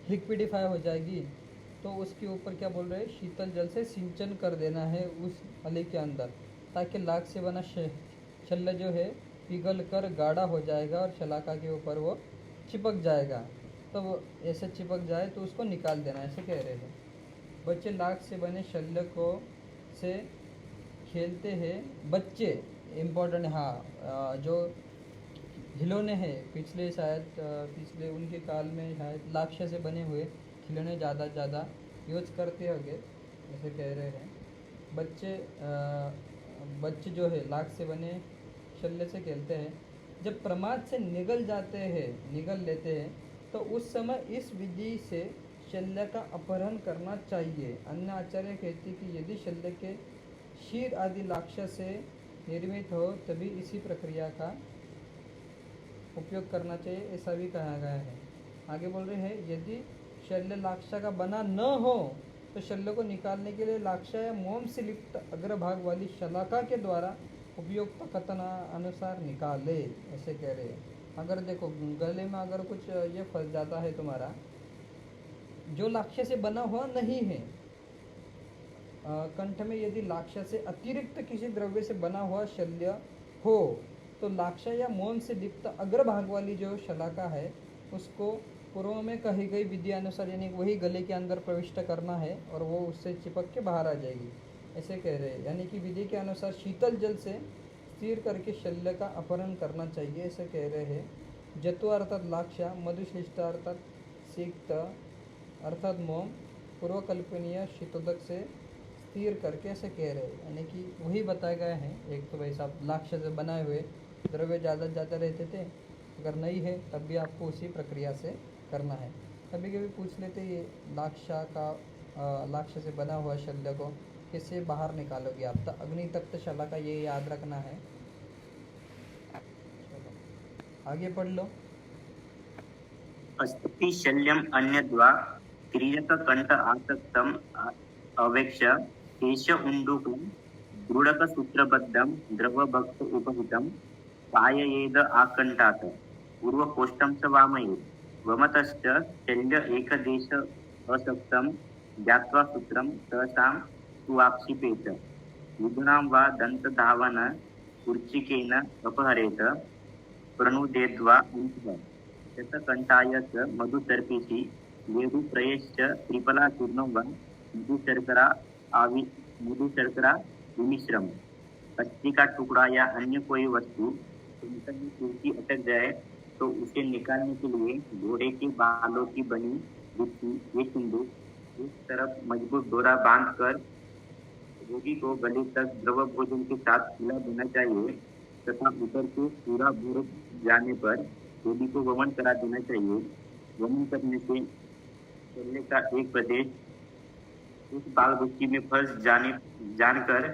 लिक्विडिफाई हो जाएगी तो उसके ऊपर क्या बोल रहे हैं, शीतल जल से सिंचन कर देना है उस नली के अंदर, ताकि लाख से बना शल्य जो है पिघल कर गाढ़ा हो जाएगा और शलाका के ऊपर वो चिपक जाएगा। तो वो ऐसे चिपक जाए तो उसको निकाल देना, ऐसे कह रहे हैं। बच्चे लाख से बने शल्य को से खेलते हैं। बच्चे इम्पोर्टेंट, हाँ, जो खिलौने हैं पिछले पिछले उनके काल में शायद लाक्ष्य से बने हुए खिलौने ज़्यादा यूज करते होंगे, ऐसे कह रहे हैं। बच्चे जो है लाख से बने शल्य से खेलते हैं, जब प्रमाद से निगल लेते हैं तो उस समय इस विधि से शल्य का अपहरण करना चाहिए। अन्य आचार्य कहते कि यदि शल्य के शीर आदि लाक्ष्य से निर्मित हो तभी इसी प्रक्रिया का उपयोग करना चाहिए, ऐसा भी कहा गया है। आगे बोल रहे हैं, यदि शल्य लाक्ष्य का बना न हो तो शल्य को निकालने के लिए लाक्ष्य या मोम से लिप्त अग्रभाग वाली शलाका के द्वारा उपयुक्त कथन अनुसार निकाले, ऐसे कह रहे हैं। अगर देखो गले में अगर कुछ ये फंस जाता है तुम्हारा, जो लाक्ष्य से बना हुआ नहीं है, कंठ में यदि लाक्ष्य से अतिरिक्त किसी द्रव्य से बना हुआ शल्य हो, तो लाक्ष्य या मौन से दीप्त अग्रभाग वाली जो शलाका है उसको पूर्व में कही गई विधि अनुसार यानी वही गले के अंदर प्रविष्ट करना है और वो उससे चिपक के बाहर आ जाएगी, ऐसे कह रहे हैं। यानी कि विधि के अनुसार शीतल जल से स्थिर करके शल्य का अपहरण करना चाहिए, ऐसे कह रहे हैं। जत्व अर्थात लाक्ष्य, मधुश्लिष्ट अर्थात सिक्त अर्थात मोम, पूर्वकल्पनीय शीतोदक से स्थिर करके ऐसे कह रहे हैं। यानी कि वही बताए गए हैं। एक तो भाई साहब लाक्ष्य से बनाए हुए द्रव्य ज़्यादा ज़्यादा रहते थे, अगर नहीं है तब भी आपको उसी प्रक्रिया से करना है। कभी कभी पूछ लेते ये लाक्ष्य से बना हुआ शल्य को कैसे बाहर निकालोगे आप, तो अग्नि तप्त शला का ये याद रखना है। चलो आगे पढ़ लो। अस्ति शल्यम अन्यद्वा क्रियक कंठ आसक्तम अवेक्ष्य केश उंडुकं दृढक सूत्रबद्धं द्रवभक्त उपहितं पाययेद आकण्ठात् पूर्वकोष्ठं च वामयेत् वमतश्च शल्य एकदेश असक्तं ज्ञात्वा सूत्रं सहसां सुवाक्षिपेत विधुनां वा दन्तधावन कुर्चिकेन अपहरेत प्रणुदेद्वा अन्तः शतकण्ठाय च मधुसर्पिषि वेदुप्रयश्च त्रिफलाचूर्णं वा मधुशर्करा विमिश्रम। अस्थि का टुकड़ा या अन्य कोई वस्तु कंठ में टूटी अटक जाए तो उसे निकालने के लिए घोड़े के बालों की बनी जुत्ती या सिंदूक एक तरफ मजबूत डोरा बांधकर रोगी को गले तक द्रव भोजन के साथ खिला देना चाहिए तथा ऊपर से पूरा भर जाने पर रोगी को वमन करा देना चाहिए। वमन करने से शल्य का एक प्रदेश उस बाल गुच्छी में फंस जानकर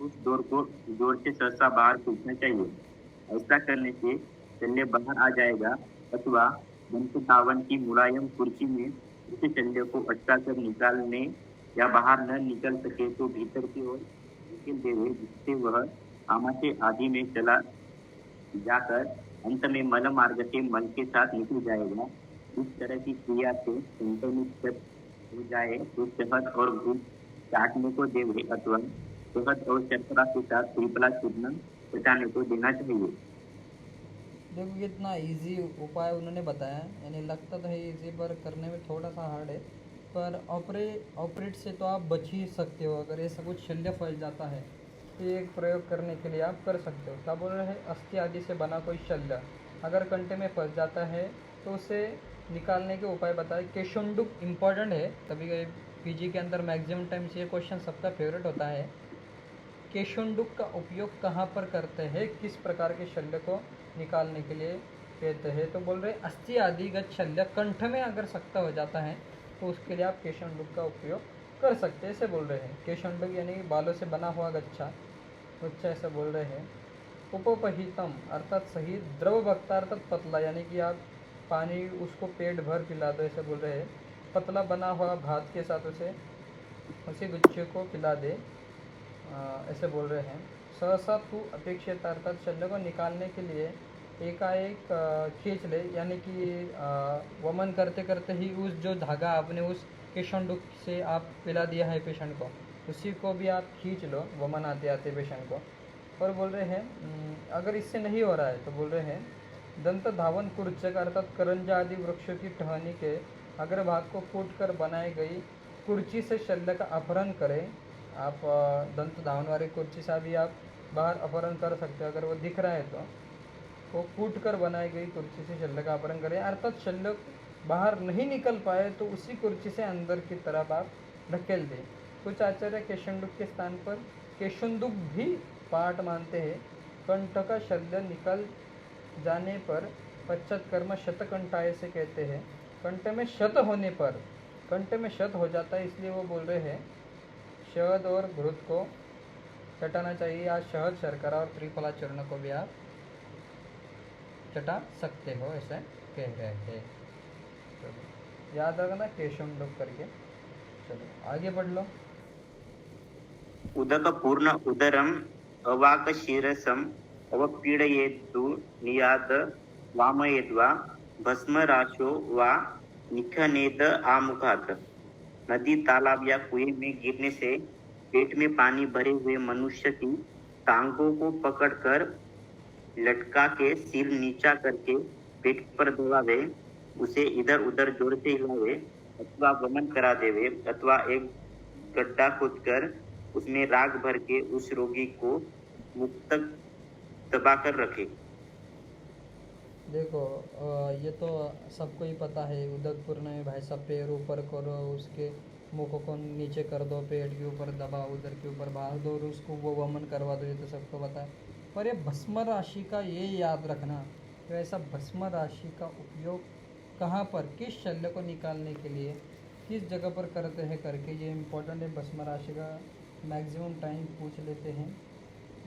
उस डोर को जोर से सहसा बाहर खींचना चाहिए। ऐसा करने से शल्य बाहर आ जाएगा अथवा दंत धावन की मुलायम कुर्सी में उस शल्य को अटका कर निकालने या बाहर न निकल सके तो भीतर की ओर धकेल देवे, जिससे वह आमाशय आदि में चला जाकर अंत में मल मार्ग से मल के साथ निकल जाएगा। इस तरह की क्रिया से संक्रमित हो जाए तो शहद और घूस चाटने को देवे अथवा शहद और शर्करा के साथ त्रिफला चूर्ण चटाने को देना चाहिए। देखो कितना इजी उपाय उन्होंने बताया, यानी लगता तो है इजी पर करने में थोड़ा सा हार्ड है, पर ऑपरेट से तो आप बच ही सकते हो। अगर ऐसा कुछ शल्य फैल जाता है तो ये एक प्रयोग करने के लिए आप कर सकते हो। क्या बोल रहे हैं, अस्थि आदि से बना कोई शल्य अगर कंठ में फंस जाता है तो उसे निकालने के उपाय बताए। केशुंडुक इम्पॉर्टेंट है, कभी पीजी के अंदर मैक्सिमम टाइम्स ये क्वेश्चन सबका फेवरेट होता है। केशुंडुक का उपयोग कहाँ पर करते हैं, किस प्रकार के शल्य को निकालने के लिए कहते हैं, तो बोल रहे अस्थि आदिगत शल्य कंठ में अगर सख्त हो जाता है तो उसके लिए आप केशुंडुक का उपयोग कर सकते हैं, ऐसे बोल रहे हैं। केशुंडुक यानी बालों से बना हुआ गच्छा ऐसे बोल रहे हैं। उपपहितम अर्थात सही, द्रव भक्ता अर्थात पतला, यानी कि आप पानी उसको पेट भर पिला दो, ऐसे बोल रहे हैं। पतला बना हुआ भात के साथ उसी गुच्छे को पिला दे, ऐसे बोल रहे हैं। सहसा तू अपेक्षित अर्थात शल्य को निकालने के लिए एकाएक खींच ले, यानी कि वमन करते करते ही उस जो धागा आपने उस केशुंडुक से आप पिला दिया है पेशेंट को, उसी को भी आप खींच लो वमन आते आते पेशेंट को। और बोल रहे हैं अगर इससे नहीं हो रहा है तो बोल रहे हैं दंत धावन कुर्चक अर्थात करंजा आदि वृक्षों की टहनी के अग्रभाग को कूट कर बनाई गई कुर्ची से शल्य का अपहरण करें। आप दंत धावन वाली कुर्ची से भी आप बाहर अपहरण कर सकते हो, अगर वो दिख रहा है तो वो कूट कर बनाई गई कुर्सी से शल्य का अपहरण करें। अर्थात शल्य बाहर नहीं निकल पाए तो उसी कुर्सी से अंदर की तरफ आप ढकेल दें। कुछ आचार्य केशुंडुक के स्थान पर केशुंदुक भी पाठ मानते हैं। कंठ का शल्य निकल जाने पर पश्चात कर्म शतकंठाय से कहते हैं। कंठ में शत होने पर, कंठ में शत हो जाता है इसलिए वो बोल रहे हैं शहद और घृत को चटाना चाहिए। या शहद शर्करा और त्रिफला चूर्ण को भी आप चटा सकते हो, ऐसा कह रहे हैं। चलो याद रखना केशुंडुक करके। चलो आगे बढ़ लो। उदक पूर्ण उदरम अवाक शीरसम अवपीडयेत्तु नियात वामयेद्वा भस्मराशो वा निखनेत आमुखात। नदी, तालाब या कुएं में गिरने से पेट में पानी भरे हुए मनुष्य की टांगों को पकड़कर लटका के सिर नीचा करके पेट पर दबावे, उसे इधर उधर जोर से हिलावे अथवा वमन करा देवे, अथवा एक गड्ढा खोदकर उसमें राख भर के उस रोगी को मुक्त दबाकर रखे। देखो ये तो सबको ही पता है। उदकपुर में भाई साहब पैर ऊपर करो, उसके मुख को नीचे कर दो, पेट के ऊपर दबाओ, उधर के ऊपर बाहर दो और उसको वो वमन करवा दो, ये तो सबको पता है। पर ये भस्म राशि का ये याद रखना कि ऐसा भस्म राशि का उपयोग कहाँ पर, किस शल्य को निकालने के लिए, किस जगह पर करते हैं करके ये इम्पोर्टेंट है। भस्म राशि का मैक्सिमम टाइम पूछ लेते हैं।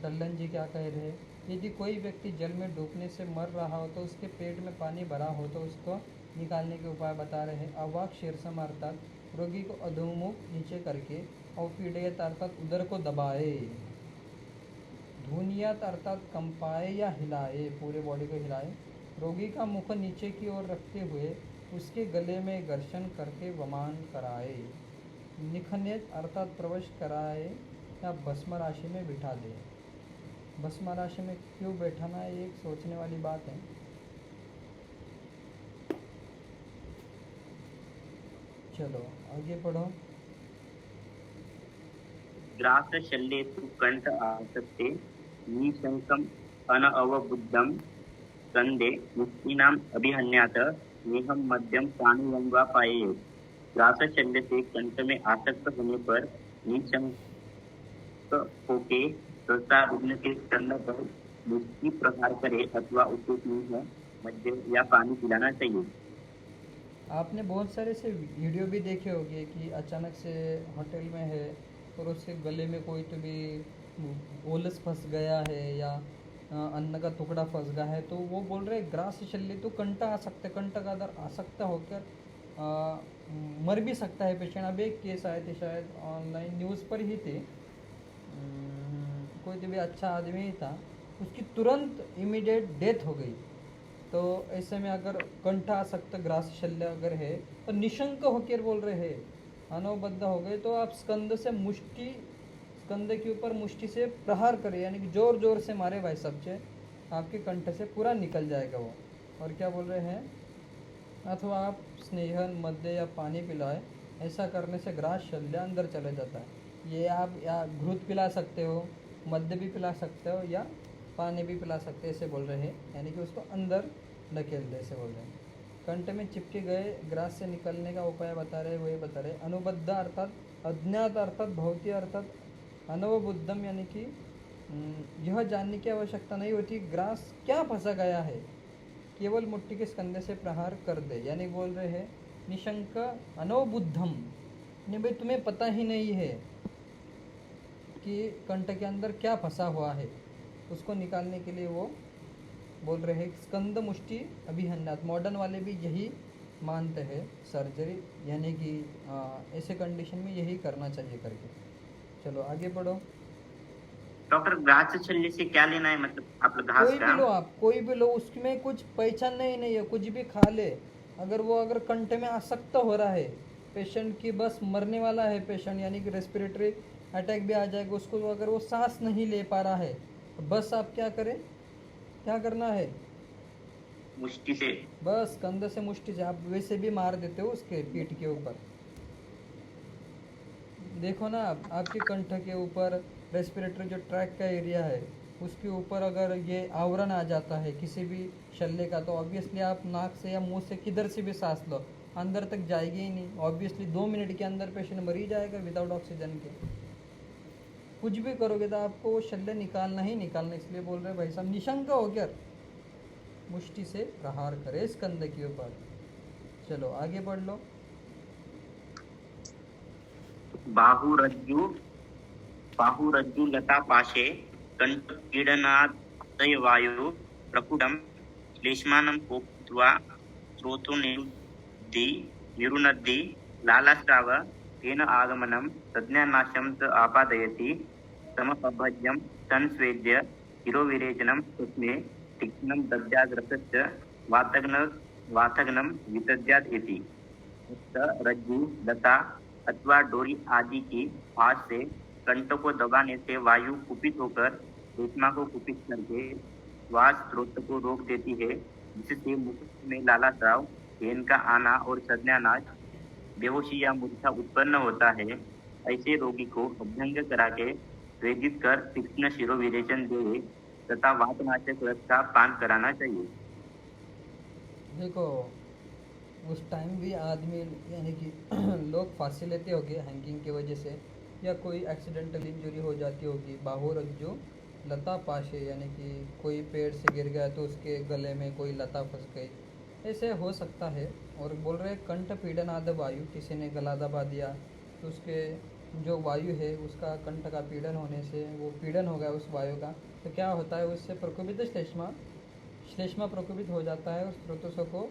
दल्लन जी क्या कह रहे हैं, यदि कोई व्यक्ति जल में डूबने से मर रहा हो तो उसके पेट में पानी भरा हो तो उसको निकालने के उपाय बता रहे हैं। अवाक शीर्षम अर्थात रोगी को अधोमुख नीचे करके और पीड़ित अर्थात उदर को दबाए, धुनियात अर्थात कंपाए या हिलाए, पूरे बॉडी को हिलाए, रोगी का मुख नीचे की ओर रखते हुए उसके गले में घर्षण करके वमान कराए, निखनेत अर्थात प्रवेश कराए या भस्म राशि में बिठा दे। भस्म राशि में क्यों बैठाना है, एक सोचने वाली बात है। चलो आगे पढ़ो। ग्रास शल्येषु कंठ आसक्ते निशंकम अनअवबुद्धम स्कंदे मुष्टिनाम अभिहन्यात नेहम मध्यम प्राणियं वा पायेत। ग्रास शल्य से कंठ में आसक्त होने पर निशंक होके सहसा रुग्ण के स्तन पर मुष्टि प्रहार करे अथवा उसे मुंह मध्य या पानी पिलाना चाहिए। आपने बहुत सारे से वीडियो भी देखे होंगे कि अचानक से होटल में है और उसके गले में कोई तो भी ओलस फंस गया है या अन्न का टुकड़ा फंस गया है, तो वो बोल रहे ग्रास शल्य तो कंटा आ सकता है, कंटा का अगर आ सकता होकर मर भी सकता है पेशेंट। अब एक केस आए थे शायद ऑनलाइन न्यूज़ पर ही थे, कोई तो भी अच्छा आदमी ही था, उसकी तुरंत इमीडिएट डेथ हो गई। तो ऐसे में अगर कंठासक्त ग्रास शल्य अगर है तो निशंक होकर बोल रहे हैं अनवबद्ध हो गए तो आप स्कंद से मुष्टि, स्कंद के ऊपर मुष्टि से प्रहार करें, यानी कि जोर जोर से मारे भाई सबसे, आपके कंठ से पूरा निकल जाएगा वो। और क्या बोल रहे हैं, अथवा आप स्नेहन मध्य या पानी पिलाए, ऐसा करने से ग्रास शल्य अंदर चले जाता है। ये आप या घृत पिला सकते हो, मध्य भी पिला सकते हो या पानी भी पिला सकते हैं, ऐसे बोल रहे हैं, यानी कि उसको अंदर ढकेल दे, ऐसे बोल रहे हैं। कंठ में चिपके गए ग्रास से निकलने का उपाय बता रहे, वही बता रहे। अनुबद्ध अर्थात अज्ञात अर्थात भौतिक अर्थात अनवबुद्धम, यानी कि यह जानने की आवश्यकता नहीं होती ग्रास क्या फंसा गया है, केवल मुट्ठी के स्कंदे से प्रहार कर दे, यानी बोल रहे हैं निशंक अनवबुद्धम, नहीं भाई तुम्हें पता ही नहीं है कि कंठ के अंदर क्या फंसा हुआ है, उसको निकालने के लिए वो बोल रहे हैं स्कंद मुष्टि अभिहन्यात। मॉडर्न वाले भी यही मानते हैं सर्जरी, यानी कि ऐसे कंडीशन में यही करना चाहिए करके। चलो आगे बढ़ो। डॉक्टर ग्रास शल्य से क्या लेना है, मतलब आप लोग घास कोई भी लो, आप कोई भी लो, उसमें कुछ पहचान नहीं है, कुछ भी खा ले। अगर कंठ में आसक्त हो रहा है पेशेंट की, बस मरने वाला है पेशेंट, यानी कि रेस्पिरेटरी अटैक भी आ जाएगा उसको, अगर वो सांस नहीं ले पा रहा है तो बस आप क्या करें, क्या करना है, मुष्टि से, बस कंधे से मुष्टि से। आप वैसे भी मार देते हो उसके पीठ के ऊपर, देखो ना आप, आपके कंठ के ऊपर रेस्पिरेटरी जो ट्रैक का एरिया है उसके ऊपर अगर ये आवरण आ जाता है किसी भी शल्य का, तो ऑब्वियसली आप नाक से या मुंह से किधर से भी सांस लो अंदर तक जाएगी ही नहीं। ऑब्वियसली 2 मिनट के अंदर पेशेंट मर ही जाएगा विदाउट ऑक्सीजन के। कुछ भी करोगे तो आपको वो शल्य निकालना ही निकालना, इसलिए बोल रहे भाई साहब निशंक होकर मुष्टि से प्रहार करे स्कंद के ऊपर। चलो आगे बढ़ लो। बाहुरज्जु लता पाशे कंठ पीडनादय वायु प्रकुटम श्लेष्मानं कोप्त्वा स्रोतो निरुनद्धि लालास्राव तेन आगमनं प्रज्ञानाशं च आपादयति समपभज्यं संस्वेद्य शिरोविरेचनं तस्मै तीक्ष्णं दद्याद्रसश्च वातघ्नं विदद्यात् इति। रज्जु लता अथवा डोरी आदि की फांस से कंठ को दबाने से वायु कुपित होकर रेशमा को कुपित करके श्वास स्रोत को रोक देती है, जिससे मुख में लाला स्राव, घेन का आना और संज्ञानाश, बेहोशी या मूर्छा उत्पन्न होता है। ऐसे रोगी को अभ्यंग करा के प्रेरित कर तीक्ष्ण शिरोविरेचन दे तथा वातनाशक रस का पान कराना चाहिए। देखो उस टाइम भी आदमी यानी कि लोग फांसी लेते होंगे हैंगिंग की वजह से, या कोई एक्सीडेंटल इंजरी हो जाती होगी। बाहु रज्जु लता पाशे यानी कि कोई पेड़ से गिर गया तो उसके गले में कोई लता फंस गई, ऐसे हो सकता है। और बोल रहे कंठ पीड़न आदि वायु, किसी ने गला दबा दिया तो उसके जो वायु है उसका कंठ का पीड़न होने से वो पीड़न हो गया उस वायु का, तो क्या होता है उससे प्रकोपित श्लेष्मा प्रकोपित हो जाता है और स्रोतों को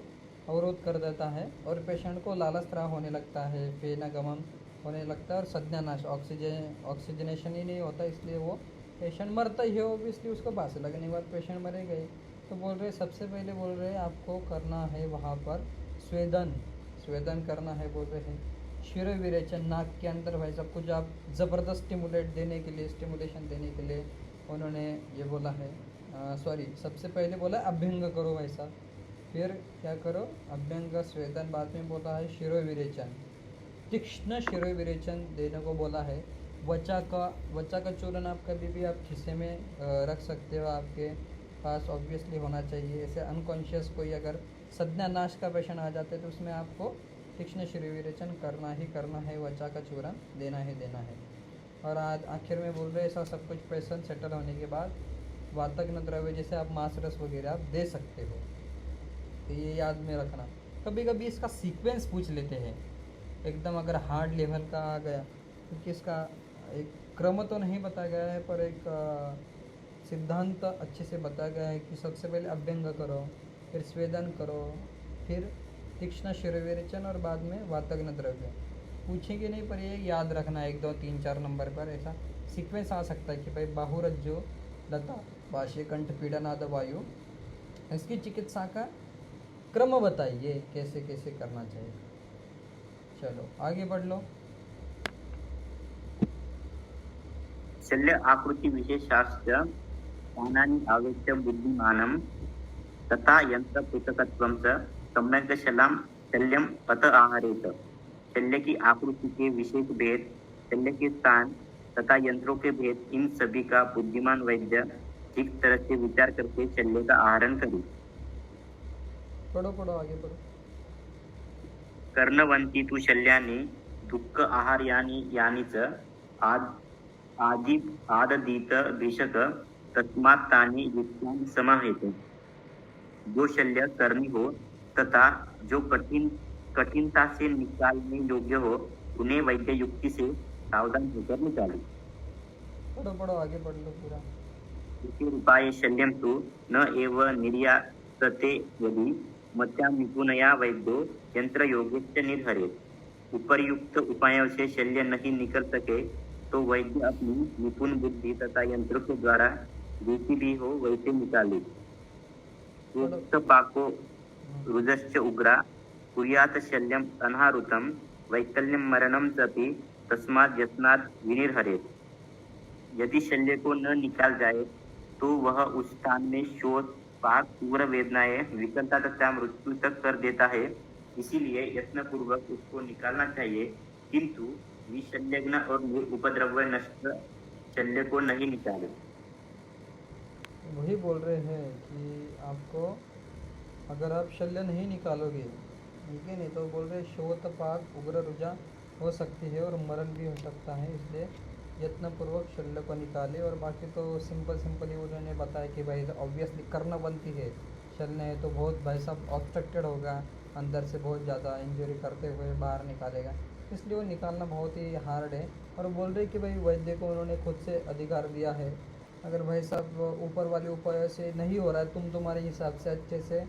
अवरोध कर देता है और पेशेंट को लाला स्राव होने लगता है, फेनागमन होने लगता है और संज्ञानाश, ऑक्सीजनेशन ही नहीं होता, इसलिए वो पेशेंट मरता ही है। ऑब्वियसली उसको फांसी लगने के बाद पेशेंट मरेगा ही। तो बोल रहे सबसे पहले बोल रहे आपको करना है वहाँ पर स्वेदन करना है। बोल रहे हैं शिरो विरेचन, नाक के अंदर भाई सब कुछ आप ज़बरदस्त स्टिमुलेशन देने के लिए उन्होंने ये बोला है। सबसे पहले बोला अभ्यंग करो भाई साहब, फिर क्या करो अभ्यंग स्वेदन, बाद में बोला है शिरो विरेचन, तीक्ष्ण शिरो विरेचन देने को बोला है। वचा का चूर्ण आप कभी भी आप खिस्से में रख सकते हो, आपके पास ऑब्वियसली होना चाहिए। ऐसे अनकॉन्शियस कोई अगर संज्ञानाश का पेशेंट आ जाते तो उसमें आपको तीक्ष्ण शिरो विरेचन करना ही करना है, वचा का चूर्ण देना है। और आज आखिर में बोल रहे ऐसा सब कुछ पेशेंट सेटल होने के बाद वातज्ञ द्रव्य जैसे आप मांस रस वगैरह आप दे सकते हो। तो ये याद में रखना। कभी कभी इसका सीक्वेंस पूछ लेते हैं एकदम, अगर हार्ड लेवल का आ गया, क्योंकि इसका एक क्रम तो नहीं बताया गया है पर एक सिद्धांत अच्छे से बताया गया है कि सबसे पहले अभ्यंग करो, फिर स्वेदन करो, फिर तीक्ष्ण शिरोविरेचन और बाद में वातज्ञ द्रव्य। पूछेंगे नहीं पर ये याद रखना 1 2 3 4 नंबर पर ऐसा सीक्वेंस आ सकता है कि भाई बाहुरज्जु लता पाशे कंठ पीड़न आदि वायु, इसकी चिकित्सा का क्रम बताइए कैसे कैसे करना चाहिए। चलो आगे बढ़ लो। शल्य आकृति विशेषाश्च स्थानानि आवेश्य बुद्धिमानं तथा यंत्र पृथकत्वं च सम्यक् शल्यम अत आहारेत। शल्य की आकृति के विशेष भेद, शल्य के स्थान तथा यंत्रों के भेद, इन सभी का बुद्धिमान वैद्य ठीक तरह से विचार करके शल्य का आहरण करे। पढ़ो आगे पढ़ो। कर्णवंती तु शल्यानि दुःख आहार्यानि यानि च आददीत भिषक तस्मात् तानि युक्तानि समाहेत। जो शल्य करनी हो तथा जो कठिनता से निकालने योग्य हो, उन्हें वैद्य युक्ति से सावधान होकर निकाले। पढ़ो आगे पढ़ लो पूरा। इति उपाय शल्यं तु न एव निर्यातते यदि मत्यां निपुणया वैद्यो यंत्र योगेश्च निर्हरेत्। उपर्युक्त उपायों से शल्य नहीं निकल सके तो वैद्य अपनी निपुण बुद्धि तथा यंत्र के द्वारा जैसी भी हो वैसे निकाले। पाको रुजश्च उग्रा कुर्यात शल्यम अनाहृतम वैकल्यम मरणम चपि तस्मात् यत्नात् विनिर्हरेत्। यदि शल्य को न निकाल जाए तो वह उस स्थान में शोथ, पाक, तीव्र वेदनाएं, विकलता तथा मृत्यु तक कर देता है। इसीलिए यत्न पूर्वक उसको निकालना चाहिए, किंतु विशल्यग्न और उपद्रव्य नष्ट शल्य को नहीं निकाले। वही बोल रहे हैं कि आपको अगर आप शल्य नहीं निकालोगे, ठीक है, नहीं तो बोल रहे शोथ, पाक, उग्र रुजा हो सकती है और मरण भी हो सकता है, इसलिए यत्नपूर्वक शल्य को निकाले। और बाकी तो सिंपली उन्होंने बताया कि भाई ऑब्वियसली कर्णवंती है, शल्य है तो बहुत भाई साहब ऑब्स्ट्रक्टेड होगा, अंदर से बहुत ज़्यादा इंजरी करते हुए बाहर निकालेगा, इसलिए वो निकालना बहुत ही हार्ड है। और बोल रहे कि भाई वैद्य को उन्होंने खुद से अधिकार दिया है, अगर भाई साहब ऊपर वाले उपाय से नहीं हो रहा है, तुम्हारे हिसाब से अच्छे से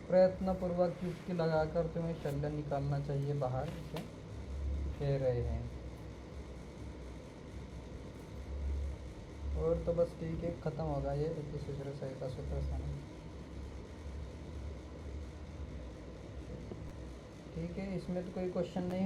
प्रयत्नपूर्वक युक्ति लगाकर तुम्हें शल्य निकालना चाहिए बाहर, इसे कह रहे हैं। और तो बस ठीक है, ख़त्म होगा ये सूत्र से का सूत्र स्थान। ठीक है, इसमें तो कोई क्वेश्चन नहीं